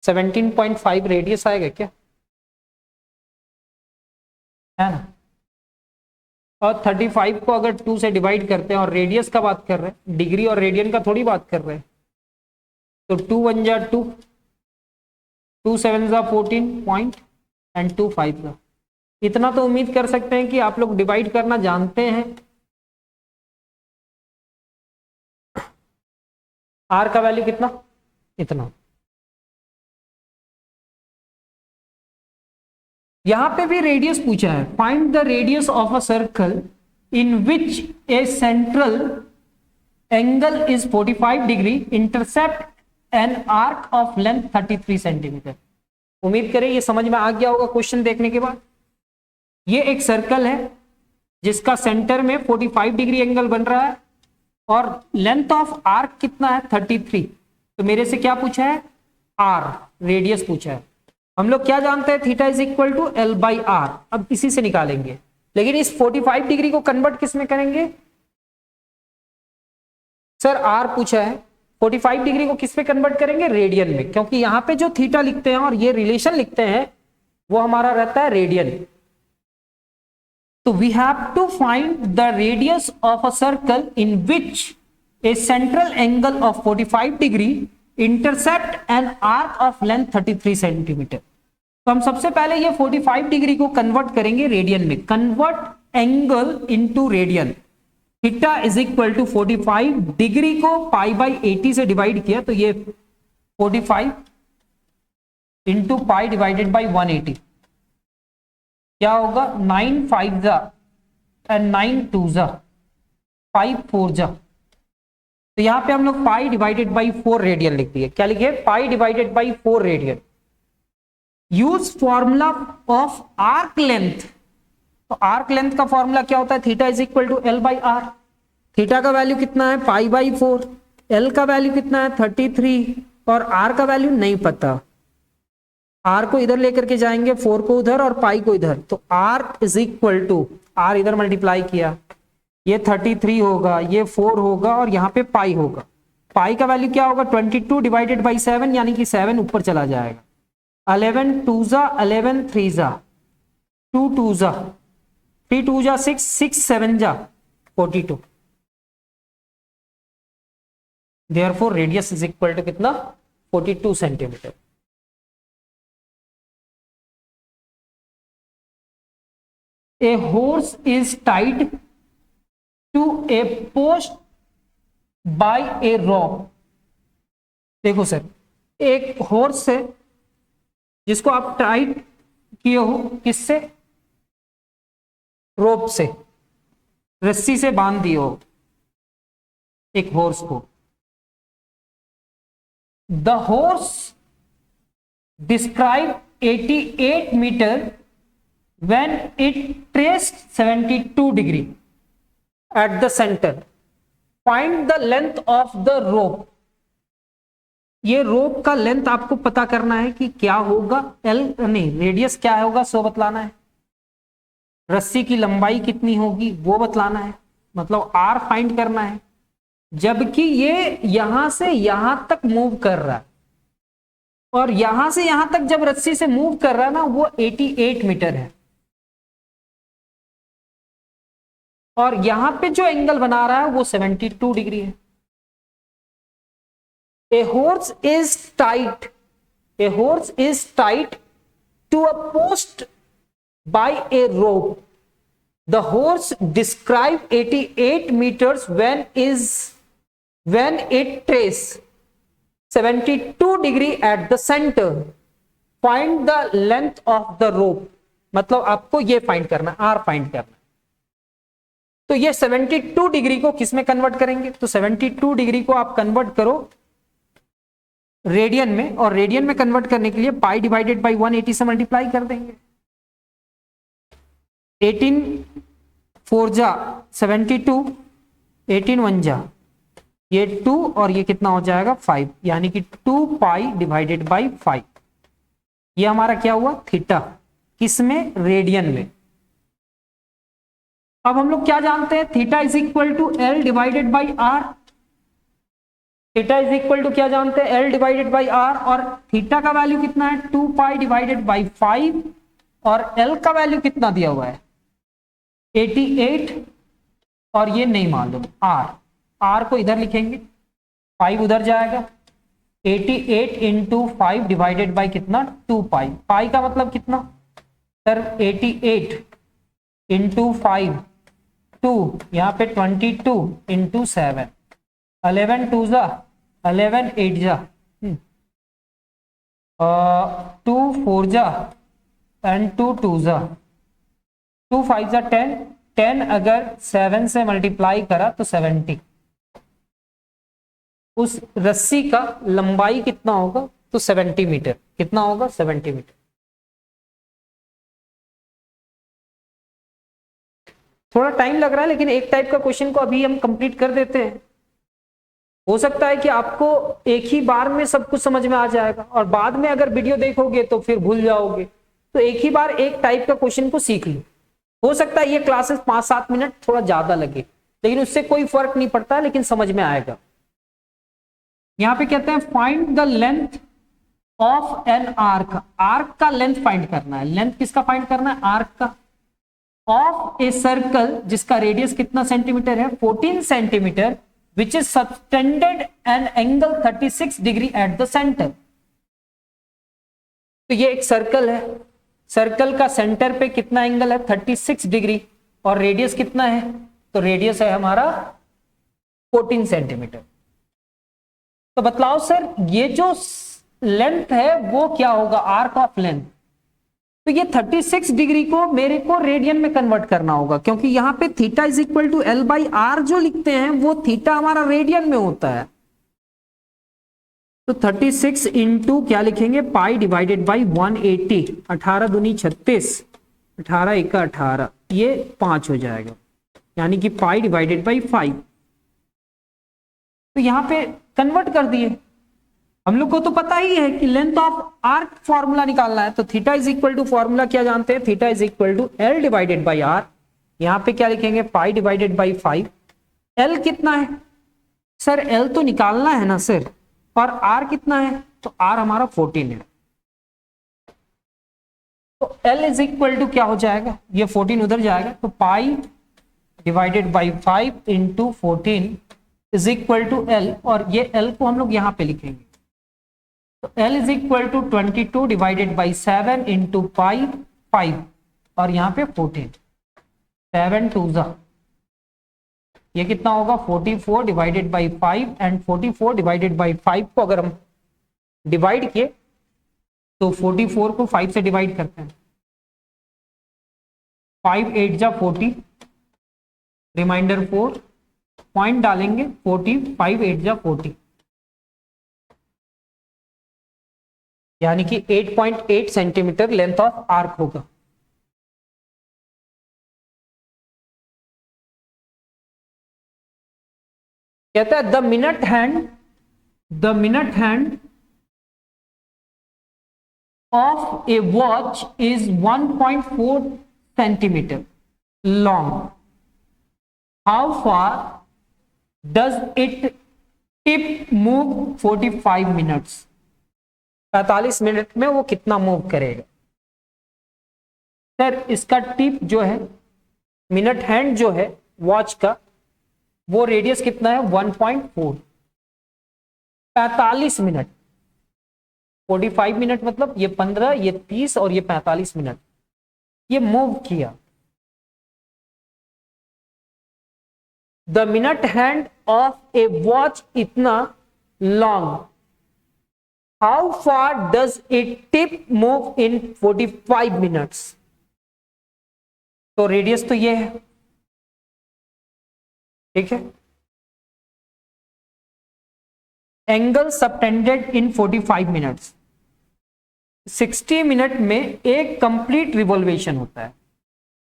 17.5 रेडियस आएगा क्या, है ना। और 35 को अगर 2 से डिवाइड करते हैं और रेडियस का बात कर रहे हैं, डिग्री और रेडियन का थोड़ी बात कर रहे हैं, तो 2 1 जा 2, 2 7 जा 14 पॉइंट एंड 2 5 जा, इतना तो उम्मीद कर सकते हैं कि आप लोग डिवाइड करना जानते हैं। आर का वैल्यू कितना, इतना। यहां पे भी रेडियस पूछा है, find the radius of a circle in which a central angle is 45 degree intercept an arc of length 33 centimetre. उम्मीद करें ये समझ में आ गया होगा क्वेश्चन देखने के बाद। ये एक सर्कल है जिसका सेंटर में 45 डिग्री एंगल बन रहा है और लेंथ ऑफ आर्क कितना है, 33। तो मेरे से क्या पूछा है, आर, रेडियस पूछा है। हम लोग क्या जानते हैं, theta is equal to L by r. अब इसी से निकालेंगे, लेकिन इस 45 डिग्री को कन्वर्ट किस में करेंगे सर, आर पूछा है, 45 डिग्री को किस में कन्वर्ट करेंगे, रेडियन में, क्योंकि यहां पे जो थीटा लिखते हैं और ये रिलेशन लिखते हैं वो हमारा रहता है रेडियन। तो we have to find the radius of a circle in which a central angle of 45 degree intercept an arc of length 33 centimetre. तो हम सबसे पहले ये 45 डिग्री को कन्वर्ट करेंगे रेडियन में। Convert angle into radian. Theta is equal to 45 degree को pi by 80 से डिवाइड किया तो ये 45 इंटू पाई डिवाइडेड बाई 180 क्या होगा, 9 5 जा एंड 9 2 जा 5 4 जा। तो यहां पे हम लोग पाई डिवाइडेड बाई 4 रेडियन लिख दिए। क्या लिखे, pi divided by 4 radian. Use formula of arc length. तो आर्क लेंथ का फॉर्मूला क्या होता है, theta is equal to L by are. Theta का वैल्यू कितना है, पाई बाई 4। एल का वैल्यू कितना है, 33, और आर का वैल्यू नहीं पता। आर को इधर लेकर के जाएंगे, 4 को उधर और पाई को इधर, तो R is equal to, R इधर मल्टीप्लाई किया, ये 33 होगा, ये 4 होगा और यहाँ पे पाई होगा। पाई का वैल्यू क्या होगा, 22 डिवाइडेड बाई 7, यानी कि 7 ऊपर चला जाएगा। 11 2 जा 11 3 जा 2 2 जा 3 2 जा 6 6 7 जा 42। Therefore radius is equal to कितना, 42 centimetre. A horse is tied to a post by a rope। देखो सर, एक हॉर्स है जिसको आप टाइट किए हो, किससे, रोप से, रस्सी से बांध दिए हो एक हॉर्स को। The horse describe 88 metre when it traced 72 degree at the center, find the length of the rope। ये रोप का लेंथ आपको पता करना है कि क्या होगा, एल नहीं, रेडियस क्या होगा सो बतलाना है, रस्सी की लंबाई कितनी होगी वो बतलाना है, मतलब आर फाइंड करना है। जबकि ये यहां से यहां तक मूव कर रहा है और यहां से यहां तक जब रस्सी से मूव कर रहा है ना, वो 88 मीटर है। और यहां पे जो एंगल बना रहा है वो 72 डिग्री है। A horse is tied to a post by a rope. The horse described 88 meters when it traced 72 degree at the center. Find the length of the rope। मतलब आपको ये फाइंड करना, आर फाइंड करना। तो ये 72 degree को किस में कन्वर्ट करेंगे, तो 72 डिग्री को आप कन्वर्ट करो रेडियन में, और रेडियन में कन्वर्ट करने के लिए पाई डिवाइडेड बाई 180 से मल्टीप्लाई कर देंगे। 18 4 जा 72, 18 1 जा ये 2 और ये कितना हो जाएगा 5, यानी कि 2 पाई डिवाइडेड बाई 5। ये हमारा क्या हुआ, थीटा, किसमें, रेडियन में। अब हम लोग क्या जानते हैं, theta is equal to L divided by are. Theta is equal to क्या जानते हैं, एल डिवाइडेड बाई आर, और थीटा का वैल्यू कितना है 2 पाई डिवाइडेड बाई 5, और एल का वैल्यू कितना दिया हुआ है 88, और ये नहीं मालूम आर। आर को इधर लिखेंगे, 5 उधर जाएगा, 88 इंटू 5 डिवाइडेड बाई कितना 2 पाई। पाई का मतलब कितना सर, 88 इंटू 5 2, यहाँ पे 22 इंटू 7, 11 2 जा 11 8 जा 2 4 जा एंड 2 2 जा 2 5 जा 10, 10 अगर 7 से मल्टीप्लाई करा तो 70। उस रस्सी का लंबाई कितना होगा तो 70 मीटर। कितना होगा 70 मीटर। थोड़ा टाइम लग रहा है लेकिन एक टाइप का क्वेश्चन को अभी हम कंप्लीट कर देते हैं। हो सकता है कि आपको एक ही बार में सब कुछ समझ में आ जाएगा और बाद में अगर वीडियो देखोगे तो फिर भूल जाओगे। तो एक ही बार एक टाइप का क्वेश्चन को सीख लो। हो सकता है ये क्लासेस 5-7 मिनट थोड़ा ज्यादा लगे लेकिन उससे कोई फर्क नहीं पड़ता, लेकिन समझ में आएगा। यहां पे कहते हैं find the length of an arc. Arc का लेंथ फाइंड करना है। लेंथ किसका फाइंड करना है? आर्क का। ऑफ ए सर्कल जिसका रेडियस कितना सेंटीमीटर है? 14 centimetre, which is suspended an angle 36 degree at the centre. तो ये एक सर्कल है, सर्कल का सेंटर पे कितना एंगल है? 36 डिग्री। और रेडियस कितना है? तो रेडियस है हमारा 14 सेंटीमीटर। तो बतलाओ सर ये जो लेंथ है वो क्या होगा? Arc of length. तो ये 36 डिग्री को मेरे को रेडियन में कन्वर्ट करना होगा, क्योंकि यहां पे theta is equal to L by R जो लिखते हैं वो थीटा हमारा रेडियन में होता है। तो 36 इंटू क्या लिखेंगे? पाई डिवाइडेड बाई 180। 18 दूनी 36, 18 एका 18, ये 5 हो जाएगा, यानी कि पाई डिवाइडेड बाई 5। तो यहां पे कन्वर्ट कर दिए। हम लोग को तो पता ही है कि लेंथ ऑफ आर्क फॉर्मूला निकालना है। तो theta is equal to formula क्या जानते हैं? Theta is equal to L divided by R. यहां पे क्या लिखेंगे? पाई डिवाइडेड बाई 5। एल कितना है सर? एल तो निकालना है ना सर। और आर कितना है? तो आर हमारा 14 है। तो एल इज इक्वल टू क्या हो जाएगा? ये 14 उधर जाएगा, तो pi divided by 5 into 14 is equal to L. और ये एल को हम लोग यहां पे लिखेंगे। तो L is equal to 22 divided by 7 into pi 5 और यहाँ पे 14। 7 2 जा, ये कितना होगा? 44 divided by 5 and 44 divided by 5 को अगर हम डिवाइड किए तो 44 को 5 से डिवाइड करते हैं। 5 8 जा 40, रिमाइंडर 4, पॉइंट डालेंगे 40, 5 8 जा 40, यानी कि 8.8 सेंटीमीटर लेंथ ऑफ आर्क होगा। कहता है the minute hand of a watch is 1.4 centimetre long. How far does it tip move 45 minutes. 45 minute में वो कितना मूव करेगा? सर इसका टिप जो है, मिनट हैंड जो है वॉच का, वो रेडियस कितना है? 1.4। 45 मिनट, 45 मिनट मतलब ये 15, ये 30 और ये 45 मिनट ये मूव किया। The minute hand of a watch इतना long, how far does it tip move in 45 minutes. तो रेडियस तो ये है, ठीक है। Angle subtended in 45 minutes, 60 minute में एक कंप्लीट रिवॉल्वेशन होता है।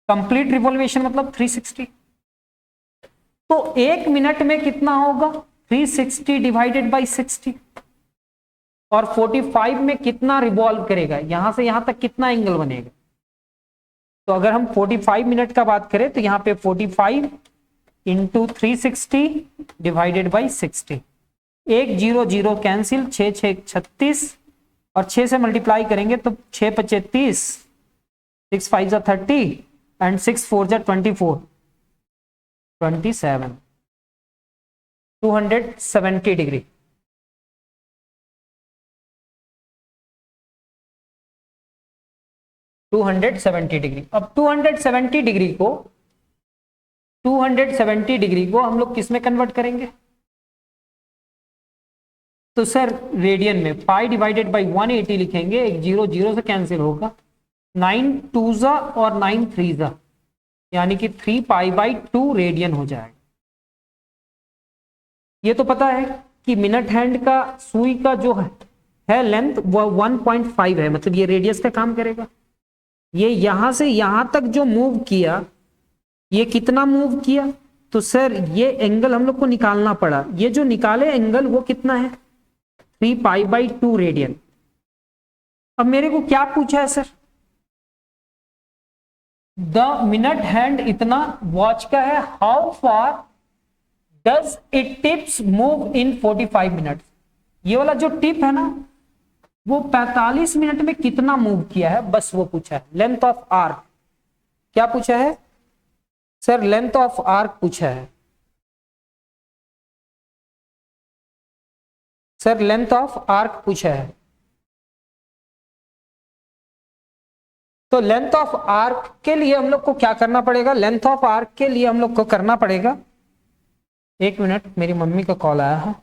कंप्लीट रिवॉल्वेशन मतलब 360। तो एक मिनट में कितना होगा? 360 डिवाइडेड बाई 60। और 45 में कितना रिवॉल्व करेगा? यहां से यहां तक कितना एंगल बनेगा? तो अगर हम 45 मिनट का बात करें तो यहां पे 45 इंटू 360 डिवाइडेड बाई 60। 1 0 0 कैंसिल, 6 6 36 और 6 से मल्टीप्लाई करेंगे तो 6 5 30, 6 5 जा 30 एंड 6 4 जा 24, 27, 270 डिग्री। अब 270 डिग्री को हम लोग किस में कन्वर्ट करेंगे? तो सर रेडियन में पाई डिवाइडेड बाई 180 लिखेंगे, एक जीरो जीरो से कैंसिल होगा, 9 2 और 9 3 यानी कि 3 पाई बाई 2 रेडियन हो जाएगा। ये तो पता है कि मिनट हैंड का सुई का जो है लेंथ वो 1.5 है, मतलब ये रेडियस का काम करेगा। ये यहां से यहां तक जो मूव किया, ये कितना मूव किया, तो सर ये एंगल हम लोग को निकालना पड़ा। ये जो निकाले एंगल वो कितना है, 3 पाई बाई 2 रेडियन। अब मेरे को क्या पूछा है सर, द मिनट हैंड इतना वॉच का है, how far does it tips move in 45 minute. ये वाला जो टिप है ना वो 45 मिनट में कितना मूव किया है, बस वो पूछा है। लेंथ ऑफ आर्क क्या पूछा है सर, लेंथ ऑफ आर्क पूछा है सर, लेंथ ऑफ आर्क पूछा है। तो लेंथ ऑफ आर्क के लिए हम लोग को क्या करना पड़ेगा, लेंथ ऑफ आर्क के लिए हम लोग को करना पड़ेगा, एक मिनट मेरी मम्मी का कॉल आया है,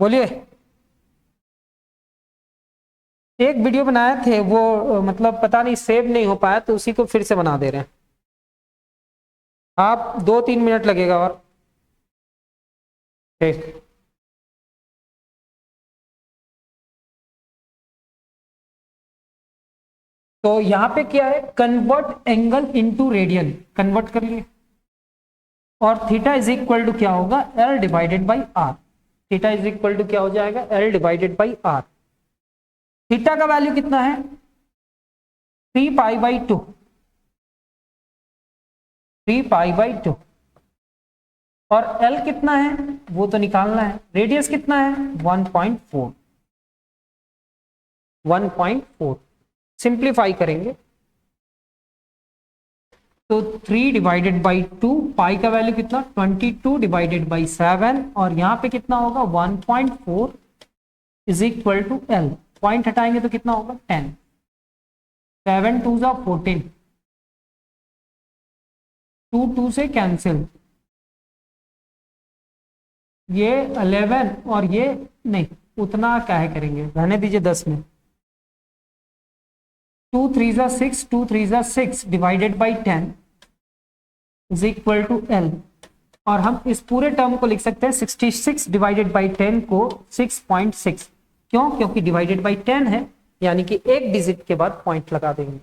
बोलिए। एक वीडियो बनाए थे वो मतलब पता नहीं सेव नहीं हो पाया, तो उसी को फिर से बना दे रहे हैं। आप 2-3 मिनट लगेगा और ठीक। तो यहां पे क्या है, convert angle into radian, convert कर लिए, और थीटा इज इक्वल टू क्या होगा, L divided by are. Theta is equal to क्या हो जाएगा, L divided by are. Theta का वैल्यू कितना है, 3 पाई बाई 2, 3 पाई बाई 2, और एल कितना है वो तो निकालना है। रेडियस कितना है 1.4, 1.4। सिंप्लीफाई करेंगे तो 3 डिवाइडेड बाई 2, पाई का वैल्यू कितना 22 डिवाइडेड बाई 7, और यहां पे कितना होगा 1.4 is equal to L. Point हटाएंगे तो कितना होगा 10, 7 2 14, 2 2 से कैंसिल, ये 11 और ये नहीं, उतना क्या है करेंगे, रहने दीजिए 10 में। 2 3 6, 2 3 6 divided by 10 is equal to L, और हम इस पूरे टर्म को लिख सकते हैं 66 डिवाइडेड बाई 10 को 6.6। क्यों, क्योंकि डिवाइडेड बाई 10 है, यानी कि एक डिजिट के बाद पॉइंट लगा देंगे।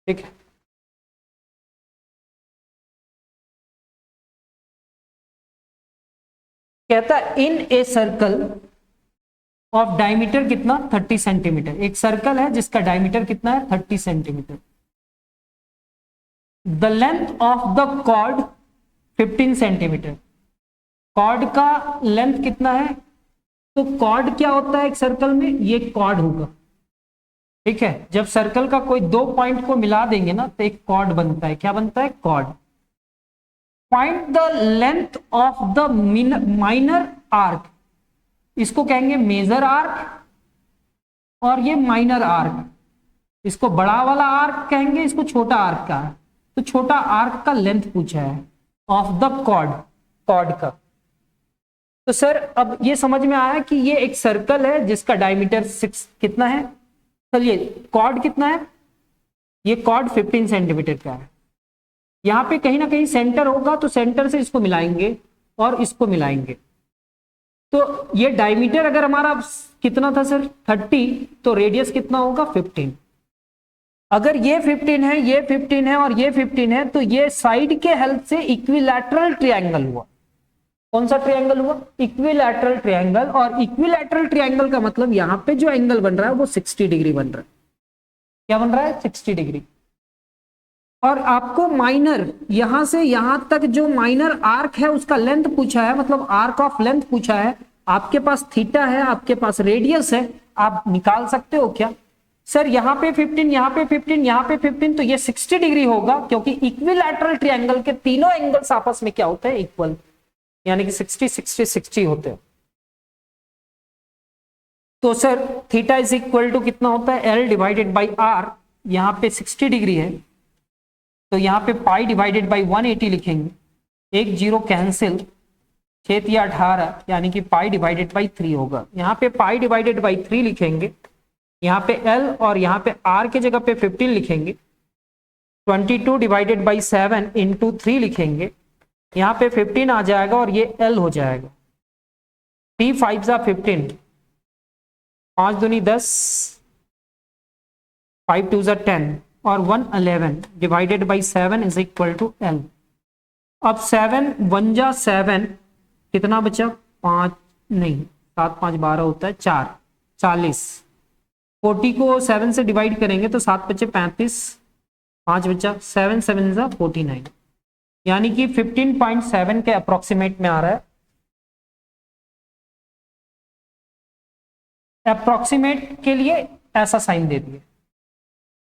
ठीक है, कहता है इन ए सर्कल ऑफ डायमीटर कितना 30 सेंटीमीटर, एक सर्कल है जिसका डायमीटर कितना है 30 centimetre. The length of the chord 15 centimetre. Chord का लेंथ कितना है, तो कॉर्ड क्या होता है एक सर्कल में, ये कॉर्ड होगा। ठीक है, जब सर्कल का कोई दो पॉइंट को मिला देंगे ना तो एक कॉर्ड बनता है। क्या बनता है, chord. Find the length of the minor arc, इसको कहेंगे मेजर आर्क, और ये माइनर आर्क, इसको बड़ा वाला आर्क कहेंगे, इसको छोटा आर्क का। तो छोटा आर्क का लेंथ पूछा है ऑफ द कॉर्ड, कॉर्ड का। तो सर अब ये समझ में आया कि ये एक सर्कल है जिसका डायमीटर 6 कितना है, चलिए कॉर्ड कितना है, ये कॉर्ड 15 सेंटीमीटर का है। यहां पे कहीं ना कहीं सेंटर होगा, तो सेंटर से इसको मिलाएंगे और इसको मिलाएंगे। तो ये डायमीटर अगर हमारा कितना था सर 30, तो रेडियस कितना होगा 15। अगर ये 15 है, ये 15 है और ये 15 है, तो ये साइड के हेल्प से इक्विलैटरल ट्रायंगल हुआ। कौन सा ट्रायंगल हुआ, इक्विलैटरल ट्रायंगल। और इक्विलैटरल ट्रायंगल का मतलब यहां पे जो एंगल बन रहा है वो 60 डिग्री बन रहा है। क्या बन रहा है 60 डिग्री। और आपको माइनर यहां से यहां तक जो माइनर आर्क है उसका लेंथ पूछा है, मतलब आर्क ऑफ लेंथ पूछा है। आपके पास थीटा है, आपके पास रेडियस है, आप निकाल सकते हो क्या सर, यहां पे 15, यहां पे 15, यहां पे 15, तो ये 60 डिग्री होगा, क्योंकि इक्विलैटरल ट्रायंगल के तीनों एंगल्स आपस में क्या होते हैं, इक्वल, यानी कि 60 60 60 होते हैं। तो sir theta is equal to कितना होता है, एल डिवाइडेड बाई आर। यहां पे 60 डिग्री है, तो यहाँ पे पाई डिवाइडेड बाई 180 लिखेंगे, एक जीरो कैंसिल, 6 या 18 यानी कि पाई डिवाइडेड बाई 3 होगा। यहाँ पे पाई डिवाइडेड बाई 3 लिखेंगे, यहाँ पे एल और यहाँ पे आर के जगह पे 15 लिखेंगे, 22 डिवाइडेड बाई 7 इंटू 3 लिखेंगे, यहाँ पे 15 आ जाएगा और ये एल हो जाएगा। 3 5 जा 15, 5 दूनी 10, 5 2 जा 10 और 1 11 divided by 7 is equal to L. अब 7 1 जा 7, कितना बचा? 5 नहीं, 7 5 12 होता है 4, 40। 40 को 7 से डिवाइड करेंगे तो 7 बचे 35, 5 बचा, 7 7 जा 49, यानी कि 15.7 के अप्रोक्सीमेट में आ रहा है। अप्रोक्सीमेट के लिए ऐसा साइन दे दिए,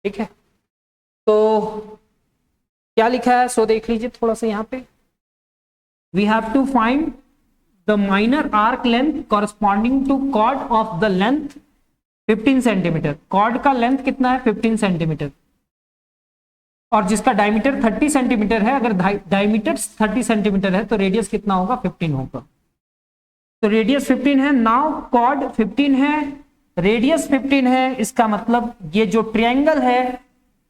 ठीक है। तो क्या लिखा है सो देख लीजिए थोड़ा सा यहाँ पे, we have to find the minor arc length corresponding to chord of the length 15 centimetre. Chord का लेंथ कितना है? 15 सेंटीमीटर, और जिसका डायमीटर 30 सेंटीमीटर है। अगर डायमीटर 30 सेंटीमीटर है तो रेडियस कितना होगा? 15 होगा। तो रेडियस 15 है। नाउ कॉर्ड 15 है, रेडियस 15 है, इसका मतलब ये जो ट्रायंगल है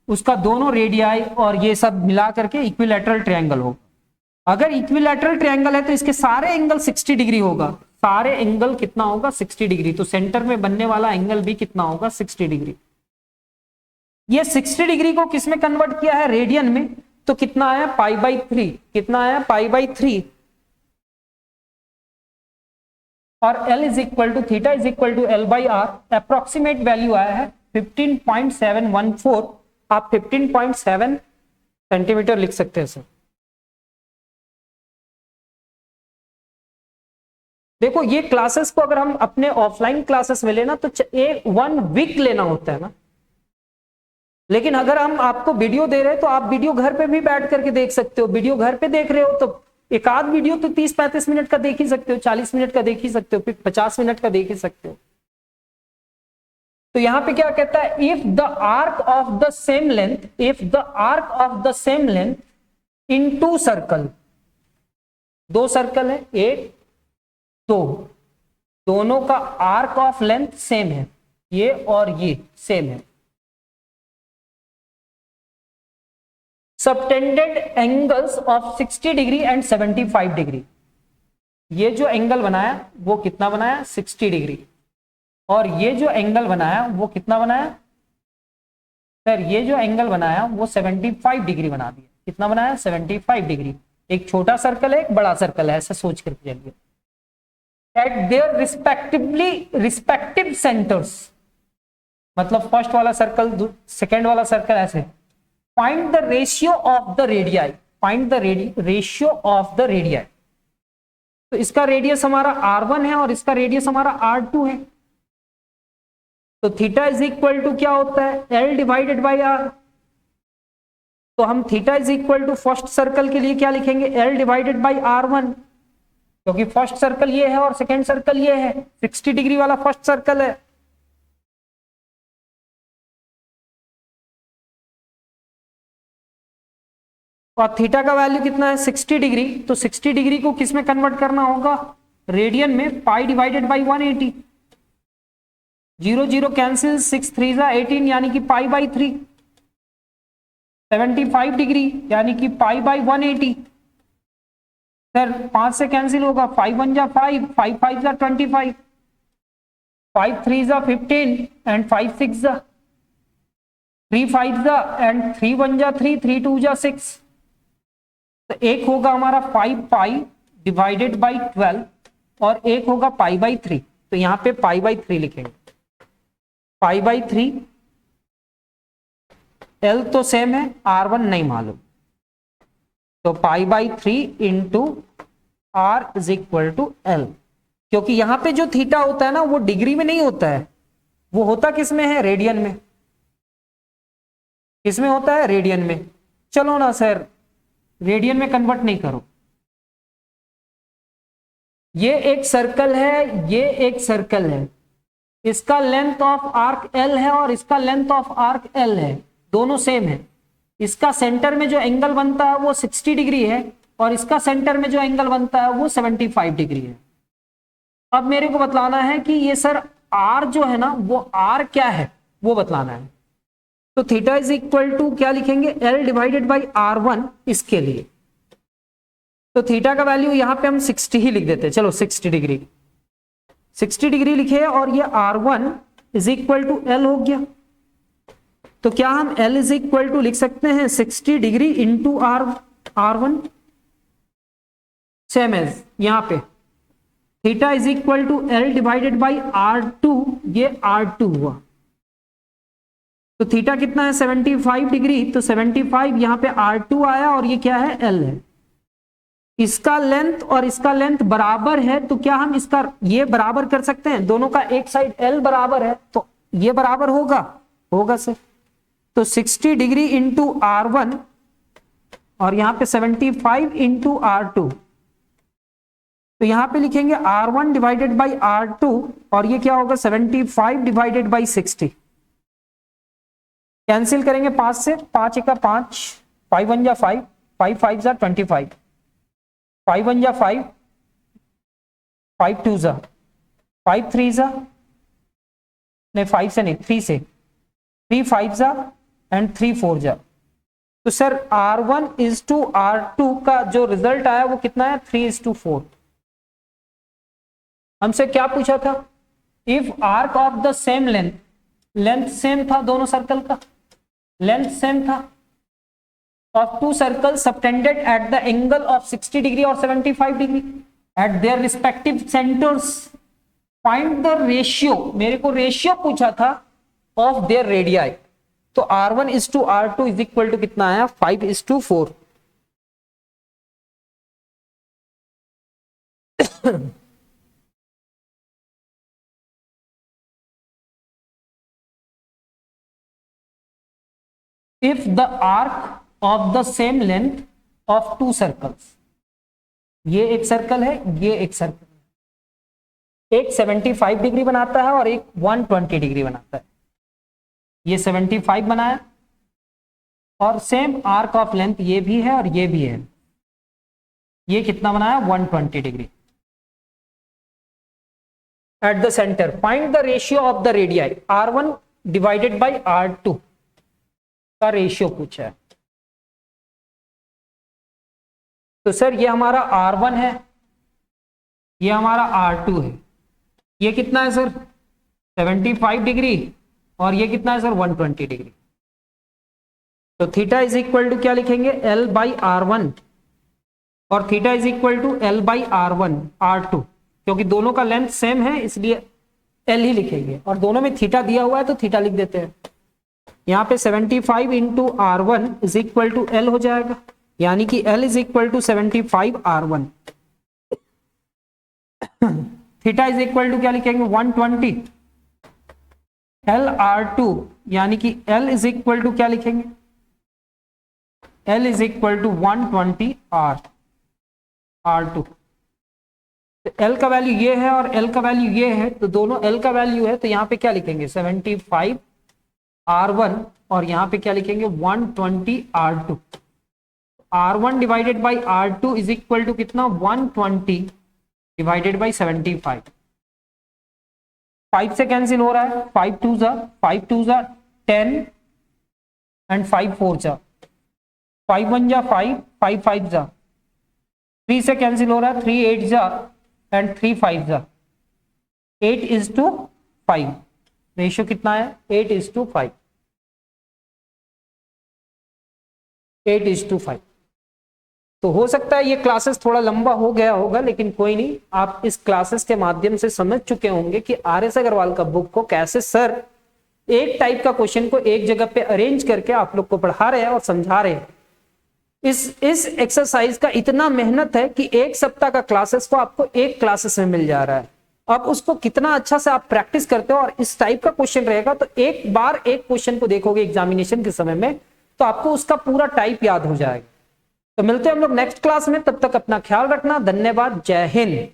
उसका दोनों रेडियाई और ये सब मिला करके इक्विलैटरल ट्रायंगल होगा। अगर इक्विलैटरल ट्रायंगल है तो इसके सारे एंगल 60 डिग्री होगा। सारे एंगल कितना होगा? 60 डिग्री। तो सेंटर में बनने वाला एंगल भी कितना होगा? 60 डिग्री। ये 60 डिग्री को किस में कन्वर्ट किया है? रेडियन में। तो कितना आया? π/3। कितना आया? π/3। और L is equal to theta is equal to L/R। Approximate value आया है 15.714। आप 15.7 सेंटीमीटर लिख सकते हैं सर। देखो ये क्लासेस को अगर हम अपने ऑफलाइन क्लासेस में लेना तो 1 वीक लेना होता है ना, लेकिन अगर हम आपको वीडियो दे रहे हैं तो आप वीडियो घर पे भी बैठ करके देख सकते हो। वीडियो घर पे देख रहे हो तो एक आध वीडियो तो 30-35 मिनट का देख ही सकते हो, 40 मिनट का देख ही सकते हो, फिर 50 मिनट का देख ही सकते हो। तो यहां पे क्या कहता है? If the arc of the same length, if the arc of the same length in 2 circle, 2 circle है, 1 2, दोनों का आर्क ऑफ लेंथ सेम है, ये और ये सेम है। Subtended angles of 60 degree and 75 degree. ये जो एंगल बनाया वो कितना बनाया? 60 डिग्री। और ये जो एंगल बनाया वो कितना बनाया सर? ये जो एंगल बनाया वो 75 डिग्री बना दिया। कितना बनाया? 75 डिग्री। एक छोटा सर्कल है, एक बड़ा सर्कल है, ऐसा सोच करके चलिए। एट देयर रिस्पेक्टिव सेंटर्स, मतलब फर्स्ट वाला सर्कल, सेकेंड वाला सर्कल, ऐसे। Find the ratio of the radii, find the ratio of the radii. तो इसका रेडियस हमारा R1 है और इसका रेडियस हमारा R2 है। तो थीटा इज इक्वल टू क्या होता है? L divided by R। तो हम theta is equal to first circle के लिए क्या लिखेंगे? L डिवाइडेड बाई R1, क्योंकि फर्स्ट सर्कल ये है और सेकेंड सर्कल ये है। 60 डिग्री वाला फर्स्ट सर्कल है। और थीटा का वैल्यू कितना है? 60 डिग्री। तो 60 डिग्री को किस में कन्वर्ट करना होगा? रेडियन में। पाई डिवाइडेड बाई 180, 0 0 कैंसिल, 6 3 जा 18 यानी कि π/3। 75 डिग्री यानी कि π/180। सर 5 से कैंसिल होगा, 5 1 जा 5, 5 5 जा 25, 5 3 जा 15 एंड 5 6 जा 3 5 जा एंड 3 1 जा 3, 3 2 जा 6। तो एक होगा हमारा 5 पाई डिवाइडेड बाई 12 और एक होगा π/3। तो यहां पे π/3 लिखेंगे। π/3, L तो सेम है, R1 नहीं मालूम, तो π/3 into R is equal to L। क्योंकि यहां पे जो थीटा होता है ना वो डिग्री में नहीं होता है, वो होता किस में है? रेडियन में। किसमें होता है? रेडियन में। चलो ना सर रेडियन में कन्वर्ट नहीं करो। ये एक सर्कल है, ये एक सर्कल है, इसका लेंथ ऑफ आर्क L है और इसका लेंथ ऑफ आर्क L है, दोनों सेम है। इसका सेंटर में जो एंगल बनता है वो 60 डिग्री है और इसका सेंटर में जो एंगल बनता है वो 75 डिग्री है। अब मेरे को बतलाना है कि ये सर आर जो है ना वो आर क्या है वो बतलाना है। तो थीटा इज इक्वल टू क्या लिखेंगे, L divided by R one इसके लिए। तो थीटा का वैल्यू यहां पे हम 60 ही लिख देते हैं, चलो 60 डिग्री लिखे और ये R one is equal to L हो गया। तो क्या हम एल इज इक्वल टू लिख सकते हैं 60 degree into R one, same as यहां पे theta is equal to L divided by R two, ये आर टू हुआ। तो थीटा कितना है 75 डिग्री, तो 75 यहां पे आर टू आया और ये क्या है एल है। इसका लेंथ और इसका लेंथ बराबर है, तो क्या हम इसका ये बराबर कर सकते हैं, दोनों का एक साइड एल बराबर है तो ये बराबर होगा सर। तो 60 डिग्री इंटू आर वन और यहां पे 75 इंटू आर टू, तो यहां पे लिखेंगे R one divided by R two और ये क्या होगा 75 डिवाइडेड बाई 60। कैंसिल करेंगे 5 से, 5 एक 5, 5 1 जा 5, 5 5 जा 25, 5 1 जा 5, 5 2 जा 5 3 जा नहीं 5 से नहीं 3 से, 3 5 जा एंड 3 4 जा। तो sir R1 is to R2 का जो रिजल्ट आया वो कितना है 3:4। हमसे क्या पूछा था, if arc of the same length same था, दोनों सर्कल का लेंथ सेम था of two circle subtended at the angle of 60 degree और 75 degree at their respective centres, find the ratio, मेरे को रेशियो पूछा था ऑफ देयर रेडियाई। तो R1 is to R2 is equal to कितना आया 5:4। if the arc of the same length of two circles, ये एक सर्कल है, ये एक सर्कल है, एक 75 डिग्री बनाता है और एक 120 डिग्री बनाता है। ये 75 बनाया और सेम आर्क ऑफ लेंथ ये भी है और ये भी है, ये कितना बनाया 120 degree. Eight the centre find the ratio of the radii, R1 divided by R2 का रेशियो पूछा है। तो सर ये हमारा R1 है, ये हमारा R2 है, ये कितना है सर 75 डिग्री और ये कितना है सर 120 डिग्री। तो थीटा इज इक्वल टू क्या लिखेंगे L बाई R1 और theta is equal to L by R1 R2, क्योंकि दोनों का लेंथ सेम है इसलिए L ही लिखेंगे और दोनों में थीटा दिया हुआ है तो थीटा लिख देते हैं। यहाँ पे 75 into R1 is equal to L हो जाएगा, यानी कि L is equal to 75 R1। Theta is equal to क्या लिखेंगे 120 L R2, यानी कि L इज इक्वल टू क्या लिखेंगे L is equal to 120 R2। तो L का वैल्यू ये है और L का वैल्यू ये है, तो दोनों L का वैल्यू है तो यहाँ पे क्या लिखेंगे 75 R1 और यहां पे क्या लिखेंगे 120 R2। R1 divided by R2 is equal to कितना 120 डिवाइडेड बाई 75। 5 से कैंसिल हो रहा है, 5 2 जा 10 एंड 5 4 जा 5 1 जा 5, 5 5 जा 3 से कैंसिल हो रहा है, 3 8 जा एंड 3 5 जा 8:5। रेशियो कितना है 8:5, 8:5। तो हो सकता है ये क्लासेस थोड़ा लंबा हो गया होगा, लेकिन कोई नहीं, आप इस क्लासेस के माध्यम से समझ चुके होंगे कि RS अग्रवाल का बुक को कैसे सर एक टाइप का क्वेश्चन को एक जगह पे अरेंज करके आप लोग को पढ़ा रहे हैं और समझा रहे हैं। इस एक्सरसाइज का इतना मेहनत है कि एक सप्ताह का क्लासेस को आपको एक क्लासेस में मिल जा रहा है। अब उसको कितना अच्छा से आप प्रैक्टिस करते हो और इस टाइप का क्वेश्चन रहेगा तो एक बार एक क्वेश्चन को देखोगे एग्जामिनेशन के समय में तो आपको उसका पूरा टाइप याद हो जाएगा। तो मिलते हैं हम लोग नेक्स्ट क्लास में, तब तक अपना ख्याल रखना, धन्यवाद, जय हिंद।